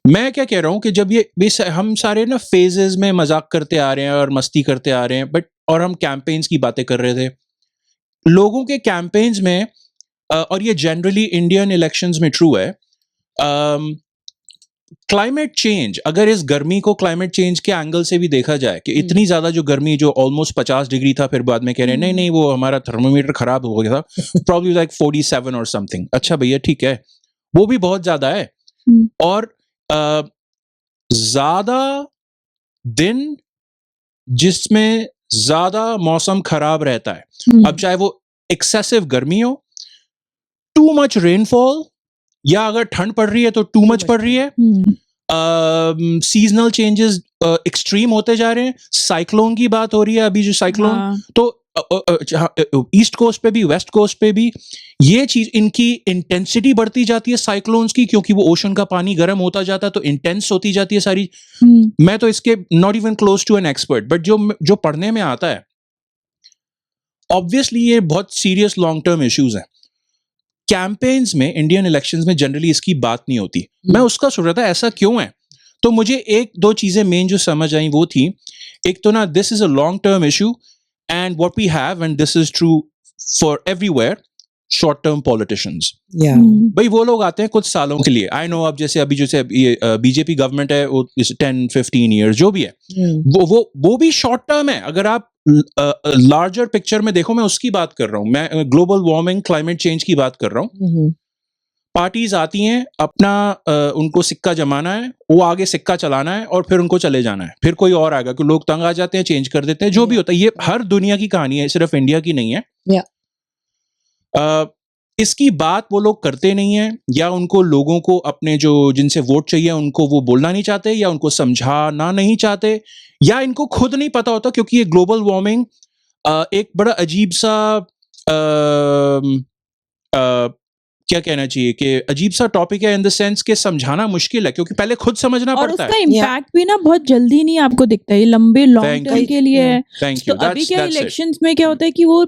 मैं क्या कह रहा हूं कि जब ये हम सारे ना फेजेस में मजाक करते आ रहे हैं और मस्ती करते आ रहे हैं, बट और हम कैंपेन्स की बातें कर रहे थे, लोगों के कैंपेन्स में और ये जनरली इंडियन इलेक्शंस में ट्रू है, क्लाइमेट चेंज, अगर इस गर्मी को क्लाइमेट चेंज के एंगल से भी देखा जाए कि इतनी ज्यादा जो गर्मी जो ऑलमोस्ट 50 डिग्री था, फिर बाद में कह रहे हैं नहीं नहीं वो हमारा थर्मोमीटर खराब हो गया था, प्रॉब्ली लाइक 47 और समथिंग। अच्छा भैया ठीक है, वो भी बहुत ज्यादा है। और ज्यादा दिन जिसमें ज्यादा मौसम खराब रहता है, अब चाहे वो एक्सेसिव गर्मी हो, टू मच रेनफॉल, या अगर ठंड पड़ रही है तो टू मच पड़ रही है, सीजनल चेंजेस एक्सट्रीम होते जा रहे हैं, साइक्लोन की बात हो रही है अभी जो साइक्लोन, तो ईस्ट कोस्ट पे भी वेस्ट कोस्ट पे भी ये चीज, इनकी इंटेंसिटी बढ़ती जाती है साइक्लोन्स की, क्योंकि वो ओशन का पानी गर्म होता जाता है तो इंटेंस होती जाती है सारी। मैं तो इसके not even close to an expert, but जो पढ़ने में आता है, ऑब्वियसली ये बहुत सीरियस लॉन्ग टर्म इश्यूज हैं। कैंपेन्स में, इंडियन इलेक्शंस में जनरली इसकी बात नहीं होती। मैं उसका सोच रहा था ऐसा क्यों है, तो मुझे 1-2 चीजें मेन जो समझ आई वो थी, एक तो ना this is a long term issue, and what we have, and this is true for everywhere, short term politicians. भाई वो लोग आते हैं कुछ सालों के लिए, आई नो, अब जैसे अभी जैसे बीजेपी गवर्नमेंट है वो 10-15 years जो भी है, वो भी शॉर्ट टर्म है। अगर आप लार्जर पिक्चर में देखो, मैं उसकी बात कर रहा हूँ, मैं ग्लोबल वार्मिंग क्लाइमेट चेंज की बात कर रहा हूँ। पार्टीज आती हैं, अपना उनको सिक्का जमाना है, वो आगे सिक्का चलाना है और फिर उनको चले जाना है, फिर कोई और आएगा, कि लोग तंग आ जाते हैं, चेंज कर देते हैं, जो भी होता है। ये हर दुनिया की कहानी है, सिर्फ इंडिया की नहीं है। इसकी बात वो लोग करते नहीं है, या उनको लोगों को अपने जो जिनसे वोट चाहिए उनको वो बोलना नहीं चाहते, या उनको समझाना नहीं चाहते, या इनको खुद नहीं पता होता, क्योंकि ये ग्लोबल वार्मिंग एक बड़ा अजीब सा क्या कहना चाहिए कि अजीब सा टॉपिक है, इन द सेंस के समझाना मुश्किल है, क्योंकि पहले खुद समझना पड़ता है। और उसका इम्पैक्ट भी ना बहुत जल्दी नहीं आपको दिखता है, ये लंबे लॉन्ग टर्म के लिए है। तो अभी क्या इलेक्शंस में क्या होता है कि वो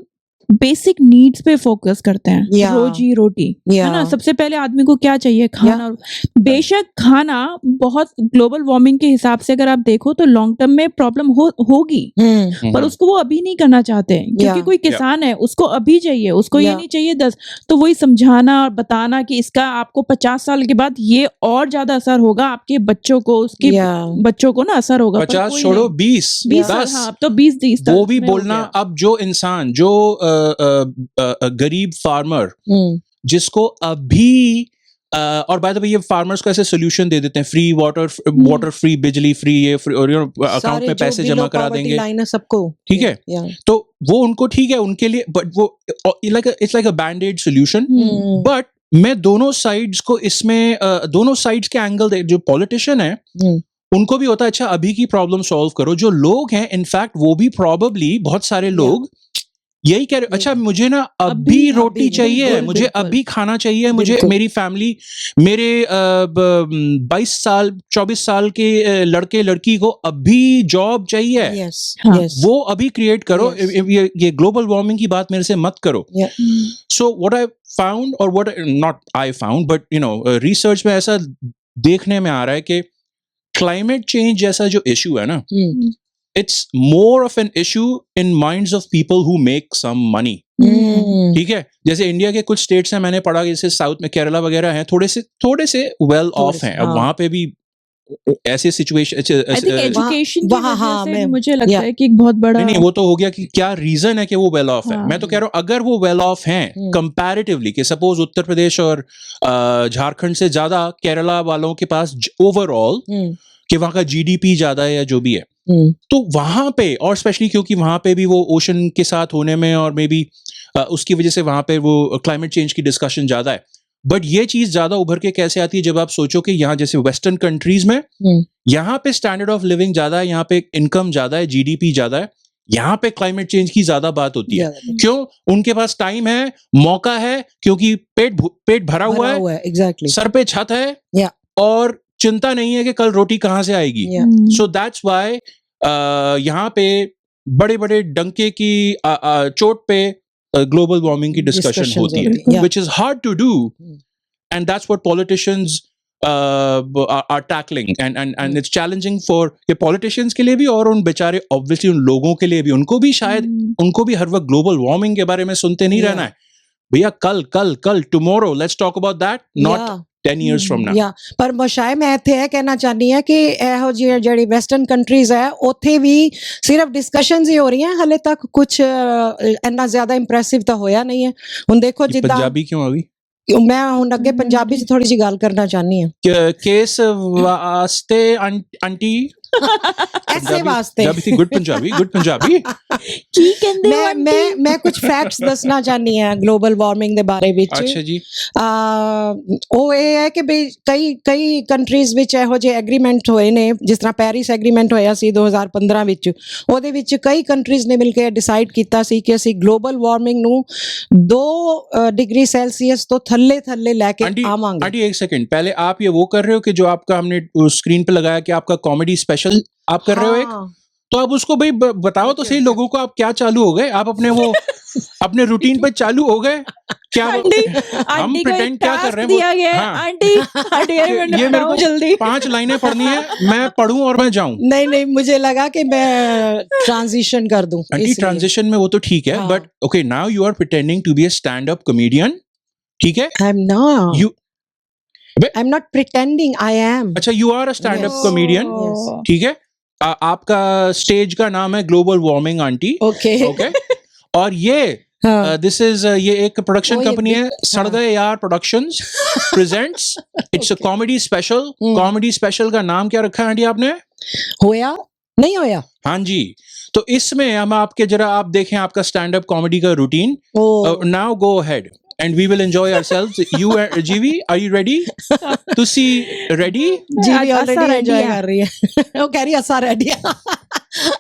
बेसिक नीड्स पे फोकस करते हैं, रोजी रोटी, है ना। सबसे पहले आदमी को क्या चाहिए, खाना। बेशक खाना बहुत ग्लोबल वार्मिंग के हिसाब से अगर आप देखो तो लॉन्ग टर्म में प्रॉब्लम होगी, पर उसको वो अभी नहीं करना चाहते हैं, क्योंकि कोई किसान है, उसको अभी चाहिए, उसको ये नहीं चाहिए 10। तो वही समझाना और बताना कि इसका आपको 50 साल के बाद ये और ज्यादा असर होगा, आपके बच्चों को, उसके बच्चों को ना असर होगा। 50 छोड़ो, 20 10, हाँ, तो 20 वो भी बोलना। अब जो इंसान, जो गरीब फार्मर जिसको अभी और बाय द वे ये फार्मर्स को ऐसे सोल्यूशन दे देते हैं, फ्री वाटर फ्री बिजली फ्री, ये free, और अकाउंट सारे में जो पैसे below जमा करा poverty देंगे, line है सबको, ठीक है? yeah. तो वो उनको ठीक है उनके लिए, बट वो it's like a band aid solution. But मैं दोनों साइड्स को इसमें दोनों साइड्स के एंगल, जो पॉलिटिशियन है उनको भी होता है अच्छा अभी की प्रॉब्लम सॉल्व करो. जो लोग हैं इनफैक्ट वो भी प्रॉब्ली बहुत सारे लोग यही कह रहे अच्छा मुझे ना अभी रोटी चाहिए, बिल्कुल, मुझे बिल्कुल. अभी खाना चाहिए, मुझे बिल्कुल. मेरी फैमिली, मेरे 22 साल 24 साल के लड़के लड़की को अभी जॉब चाहिए. Yes, हाँ. yes. वो अभी क्रिएट करो. Yes. ये ग्लोबल वार्मिंग की बात मेरे से मत करो. Yeah. So what I found, और what not I found but research में ऐसा देखने में आ रहा है कि क्लाइमेट चेंज जैसा जो इशू है ना, it's more of an issue in minds of people who make some money. ठीक है, जैसे इंडिया के कुछ स्टेट्स हैं मैंने पढ़ा, जैसे साउथ में केरला वगैरह हैं, थोड़े से वेल ऑफ हैं. अब हाँ. वहां पे भी ऐसे सिचुएशन, I think education की वहाँ, वजह हाँ, से मैं- मुझे लगता yeah. है कि एक बहुत बड़ा नहीं वो तो हो गया कि क्या रीजन है कि वो वेल ऑफ है. हाँ. मैं तो कह रहा हूँ अगर वो वेल ऑफ हैं कंपैरेटिवली, कि सपोज उत्तर प्रदेश और झारखंड से ज्यादा केरला वालों के पास ओवरऑल, कि वहां का जीडीपी ज्यादा है या जो भी है, तो वहां पे, और स्पेशली क्योंकि वहां पे भी वो ओशन के साथ होने में और मे बी उसकी वजह से वहां पे वो क्लाइमेट चेंज की डिस्कशन ज्यादा है. बट ये चीज ज्यादा उभर के कैसे आती है जब आप सोचो कि यहाँ जैसे वेस्टर्न कंट्रीज में यहाँ पे स्टैंडर्ड ऑफ लिविंग ज्यादा है, यहाँ पे इनकम ज्यादा है, जीडीपी ज्यादा है, यहाँ पे क्लाइमेट चेंज की ज्यादा बात होती है. क्यों? उनके पास टाइम है, मौका है, क्योंकि पेट भरा हुआ है, एग्जैक्टली, सर पे छत है, Yeah. और चिंता नहीं है कि कल रोटी कहाँ से आएगी. सो दैट्स वाई यहाँ पे बड़े बड़े डंके की चोट पे ग्लोबल वार्मिंग की डिस्कशन Discussions होती होती है, है. Which is hard to do, and that's what politicians are tackling, and it's challenging for ये politicians के लिए भी, और उन बेचारे obviously उन लोगों के लिए भी. उनको भी शायद उनको भी हर वक्त ग्लोबल वार्मिंग के बारे में सुनते नहीं रहना है. भैया कल tomorrow let's talk about that, not 10 years from now. ਪਰ ਮਸ਼ਾਇ ਮੈਂ ਇੱਥੇ ਇਹ ਕਹਿਣਾ ਚਾਹਨੀ ਆ ਕਿ ਇਹੋ ਜਿਹੀ ਜਿਹੜੀ ਵੈਸਟਰਨ ਕੰਟਰੀਜ਼ ਹੈ ਉੱਥੇ ਵੀ ਸਿਰਫ ਡਿਸਕਸ਼ਨਸ ਹੀ ਹੋ ਰਹੀਆਂ, ਹਲੇ ਤੱਕ ਕੁਝ ਇੰਨਾ ਜ਼ਿਆਦਾ ਇੰਪ੍ਰੈਸਿਵ ਤਾਂ ਹੋਇਆ ਨਹੀਂ ਹੈ. ਹੁਣ ਦੇਖੋ ये ਜਿੱਦਾਂ पंजाबी क्यों आ गई? ਮੈਂ ਹੁਣ ਅੱਗੇ ਪੰਜਾਬੀ 'ਚ ਥੋੜੀ ਜਿਹੀ ਗੱਲ ਕਰਨਾ ਚਾਹਨੀ ਆ. केस वास्ते आंटी ਐਸੇ ਵਾਸਤੇ गुड पंजाबी ਕੀ ਕਹਿੰਦੇ ਹੋ ਮੈਂ ਕੁਝ ਫੈਕਟਸ ਦੱਸਣਾ ਚਾਹਨੀ ਆ ਗਲੋਬਲ ਵਾਰਮਿੰਗ ਦੇ ਬਾਰੇ ਵਿੱਚ. अच्छा जी. ਉਹ ਇਹ ਹੈ ਕਿ ਵੀ ਕਈ ਕੰਟਰੀਜ਼ ਵਿੱਚ ਇਹੋ ਜਿਹੇ ਐਗਰੀਮੈਂਟ ਹੋਏ ਨੇ, ਜਿਸ ਤਰ੍ਹਾਂ ਪੈਰਿਸ ਐਗਰੀਮੈਂਟ ਹੋਇਆ ਸੀ 2015 ਵਿੱਚ. ਉਹਦੇ ਵਿੱਚ ਕਈ ਕੰਟਰੀਜ਼ ਨੇ ਮਿਲ ਕੇ ਡਿਸਾਈਡ ਕੀਤਾ ਸੀ ਕਿ ਅਸੀਂ ਗਲੋਬਲ ਵਾਰਮਿੰਗ ਨੂੰ 2 डिग्री सेल्सियस तो थल्ले ਲੈ ਕੇ ਆਵਾਂਗੇ. आंटी एक सेकंड, पहले आप ये वो कर रहे हो कि जो आपका हमने स्क्रीन पे लगाया कि आपका कॉमेडी स्पेशल आप कर रहे हो एक, तो अब उसको भाई बताओ तो सही लोगों को, आप क्या चालू हो गए, आप अपने वो अपने रूटीन पे चालू हो गए क्या? हम प्रिटेंड क्या कर रहे हैं दिया गया है. हाँ. आंटी ये मेरे को जल्दी 5 लाइनें पढ़नी है, मैं पढ़ूं और मैं जाऊं. नहीं मुझे लगा कि मैं ट्रांजिशन कर दूं. आंटी ट्रांजिशन में वो तो ठीक है, but okay now you are pretending to be a stand up comedian, ठीक है? I'm not pretending, I am. अच्छा, you are a stand up comedian, Yes. ठीक है? आपका स्टेज का नाम है global warming aunty. Okay. Okay. और ये दिस इज ये एक प्रोडक्शन कंपनी है, सड़ गए यार productions presents. It's a comedy special. Comedy special का नाम क्या रखा है आंटी आपने? होया नहीं होया? हाँ जी. तो इसमें हम आपके जरा आप देखें आपका स्टैंड अप कॉमेडी का routine. Now go ahead and we will enjoy ourselves. You GV, are you ready? तुसी ready? जीवी already enjoy कर रही है. वो कह रही है असा रेडी.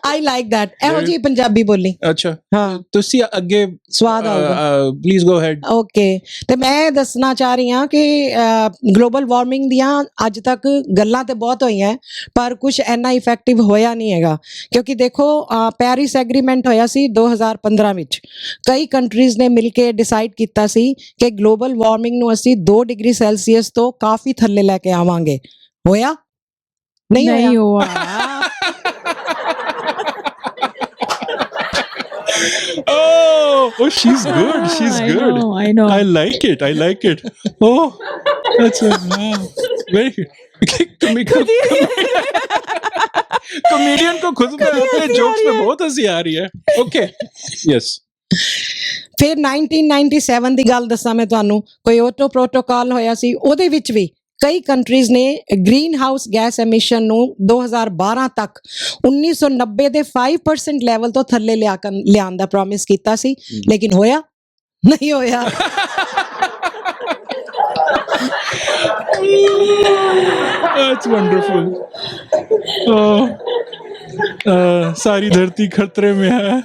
I like that. ਇਹੋ ਜੀ ਪੰਜਾਬੀ ਬੋਲੀ. अच्छा. ਹਾਂ. तुसी ਅੱਗੇ ਸਵਾਦ ਆਊਗਾ. Please go ahead. ਓਕੇ. ਤੇ ਮੈਂ ਦੱਸਣਾ ਚਾਹ ਰਹੀ ਹਾਂ ਕਿ ਗਲੋਬਲ ਵਾਰਮਿੰਗ ਦੀਆਂ ਅੱਜ ਤੱਕ ਗੱਲਾਂ ਤੇ ਬਹੁਤ ਹੋਈਆਂ, ਪਰ ਕੁਝ ਇੰਨਾ ਇਫੈਕਟਿਵ ਹੋਇਆ ਨਹੀਂ ਹੈਗਾ. ਕਿਉਂਕਿ ਦੇਖੋ ਪੈਰਿਸ ਐਗਰੀਮੈਂਟ ਹੋਇਆ ਸੀ 2015 ਵਿੱਚ. ਕਈ ਕੰਟਰੀਜ਼ ਨੇ ਮਿਲ ਕੇ ਡਿਸਾਈਡ ਕੀਤਾ ਸੀ ਕਿ ਗਲੋਬਲ ਵਾਰਮਿੰਗ ਨੂੰ ਅਸੀਂ 2 ਡਿਗਰੀ ਸੈਲਸੀਅਸ ਤੋਂ ਕਾਫੀ ਥੱਲੇ ਲੈ ਕੇ ਆਵਾਂਗੇ. ਹੋਇਆ? ਨਹੀਂ हुआ. Oh, she's good. She's good. I know. I like it. Oh, that's very good. Comedian को खुद पे अपने जोक्स में बहुत हंसी आ रही है. ओके. यस. ਫਿਰ 1997 ਦੀ ਗੱਲ ਦੱਸਾਂ ਮੈਂ ਤੁਹਾਨੂੰ, ਕਿਓਟੋ ਪ੍ਰੋਟੋਕਾਲ ਹੋਇਆ ਸੀ, ਉਹਦੇ ਵਿੱਚ ਵੀ ਕਈ ਕੰਟਰੀਜ਼ ਨੇ ਗ੍ਰੀਨ ਹਾਊਸ ਗੈਸ ਐਮਿਸ਼ਨ ਨੂੰ 2012 ਤੱਕ 1990 ਦੇ 5% ਲੈਵਲ ਤੋਂ ਥੱਲੇ ਲਿਆਉਣ ਦਾ ਪ੍ਰੋਮਿਸ ਕੀਤਾ ਸੀ, ਲੇਕਿਨ ਹੋਇਆ ਨਹੀਂ ਹੋਇਆ। That's wonderful. सारी धरती खतरे में है।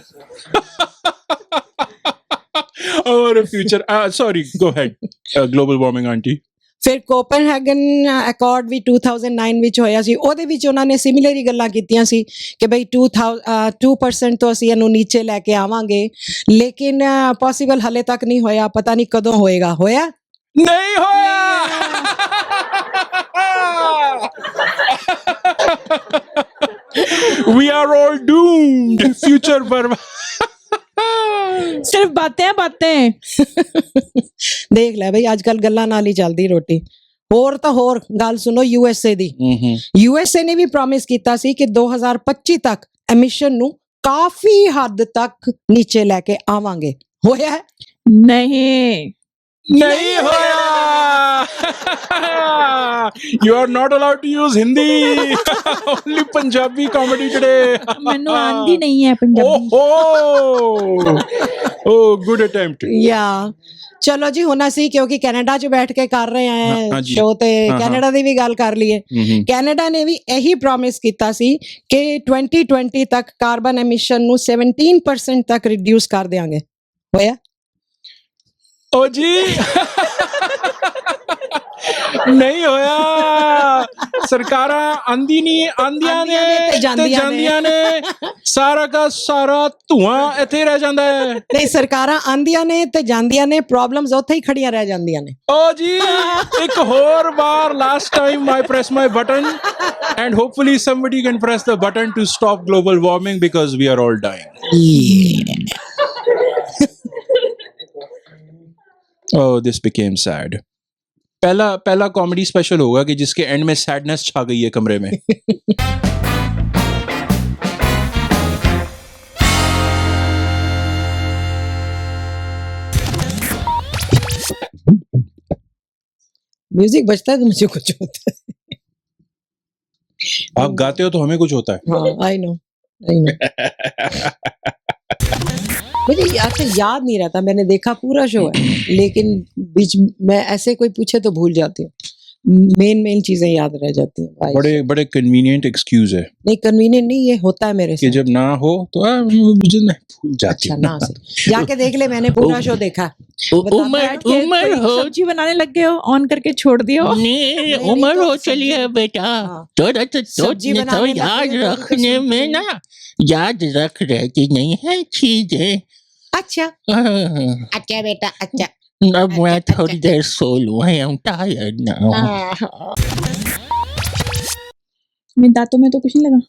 Our future. Sorry, go ahead. Global warming, auntie. ਫਿਰ ਕੋਪਨਹੈਗਨ ਅਕੋਰਡ ਵੀ 2009 ਵਿੱਚ ਹੋਇਆ ਸੀ, ਉਹਦੇ ਵਿੱਚ ਉਹਨਾਂ ਨੇ ਸਿਮਿਲਰ ਹੀ ਗੱਲਾਂ ਕੀਤੀਆਂ ਸੀ ਕਿ ਬਈ 2% ਤੋਂ ਅਸੀਂ ਇਹਨੂੰ ਨੀਚੇ ਲੈ ਕੇ ਆਵਾਂਗੇ, ਲੇਕਿਨ ਪੋਸੀਬਲ ਹਲੇ ਤੱਕ ਨਹੀਂ ਹੋਇਆ, ਪਤਾ ਨਹੀਂ ਕਦੋਂ ਹੋਏਗਾ। ਹੋਇਆ नहीं होया। We are all doomed. Future पर सिर्फ बातें ਦੇਖ ਲੈ ਬਈ, ਅੱਜ ਕੱਲ ਗੱਲਾਂ ਨਾਲ ਹੀ ਚੱਲਦੀ ਰੋਟੀ। ਹੋਰ ਤਾਂ ਹੋਰ ਗੱਲ ਸੁਣੋ ਯੂਐਸਏ ਦੀ। ਯੂਐਸਏ ਨੇ ਵੀ ਪ੍ਰੋਮਿਸ ਕੀਤਾ ਸੀ ਕਿ 2025 ਤੱਕ ਐਮਿਸ਼ਨ ਨੂੰ ਕਾਫੀ ਹੱਦ ਤੱਕ ਨੀਚੇ ਲੈ ਕੇ ਆਵਾਂਗੇ। ਹੋਇਆ ਹੈ? नहीं होया। You are not allowed to use Hindi. Only Punjabi comedy today. मैनू आंदी नहीं है पंजाबी। Oh, good attempt. ਯਾ ਚਲੋ ਜੀ, ਹੁਣ ਅਸੀਂ ਕਿਉਂਕਿ ਕੈਨੇਡਾ 'ਚ ਬੈਠ ਕੇ ਕਰ ਰਹੇ ਹਾਂ ਹਾਂ ਜੀ। ਸ਼ੋਅ, ਤੇ ਹਾਂ। ਕੈਨੇਡਾ ਦੀ ਵੀ ਗੱਲ ਕਰ ਲਈਏ। ਕੈਨੇਡਾ ਨੇ ਵੀ ਇਹੀ ਪ੍ਰੋਮਿਸ ਕੀਤਾ ਸੀ ਕਿ 2020 ਤੱਕ ਕਾਰਬਨ ਐਮਿਸ਼ਨ ਨੂੰ 17% ਤੱਕ ਰਿਡਿਊਸ ਕਰ ਦਿਆਂਗੇ। ਹੋਇਆ? ओ जी। नहीं होया। सरकारां आंदी नहीं, आंदियां ने ते ਜਾਂਦੀਆਂ ਨੇ, ਸਾਰਾ ਦਾ ਸਾਰਾ ਧੂਆਂ ਇੱਥੇ ਰਹਿ ਜਾਂਦਾ ਹੈ। ਨਹੀਂ, ਸਰਕਾਰਾਂ ਆਂਦੀਆਂ ਨੇ ਤੇ ਜਾਂਦੀਆਂ ਨੇ, ਪ੍ਰੋਬਲਮਸ ਉੱਥੇ ਹੀ ਖੜੀਆਂ ਰਹਿ ਜਾਂਦੀਆਂ ਨੇ। ਓ ਜੀ, ਇੱਕ ਹੋਰ ਵਾਰ, last time I press my button and hopefully somebody can press the button to stop global warming because we are all dying. Oh, this became sad. पहला कॉमेडी स्पेशल होगा कि जिसके एंड में सैडनेस छा गई है कमरे में। म्यूजिक बजता है तो मुझे कुछ होता है। आप गाते हो तो हमें कुछ होता है। हाँ, आई नो। मुझे अच्छा याद नहीं रहता, मैंने देखा पूरा शो है, लेकिन बीच में ऐसे कोई पूछे तो भूल जाती हूँ। मेन चीजें याद रह जाती हैं। बड़े कन्वीनियंट एक्सक्यूज है। नहीं, कन्वीनियंट नहीं, ये होता है मेरे कि साथ। जब ना हो तो मुझे नहीं भूल जाती अच्छा, हूँ। ना से जाके देख ले, मैंने पूरा शो देखा। बैठ के कोई सब्जी बनाने लग गए हो, ऑन करके छोड़ दिया हो। नहीं, नहीं, उम्र तो हो सब्जी- चली है बेटा। हाँ। थोड़ा तो सब्जी सोचने तो बनाने लग याद गए हो तो रखने सब्जी- में ना, याद रख रहती नहीं है चीजें। अच्छा हाँ। अच्छा बेटा, अच्छा। अब मैं थोड़ी देर सो लूँ। I am tired now. मेरे दांतों में तो कुछ नहीं लगा।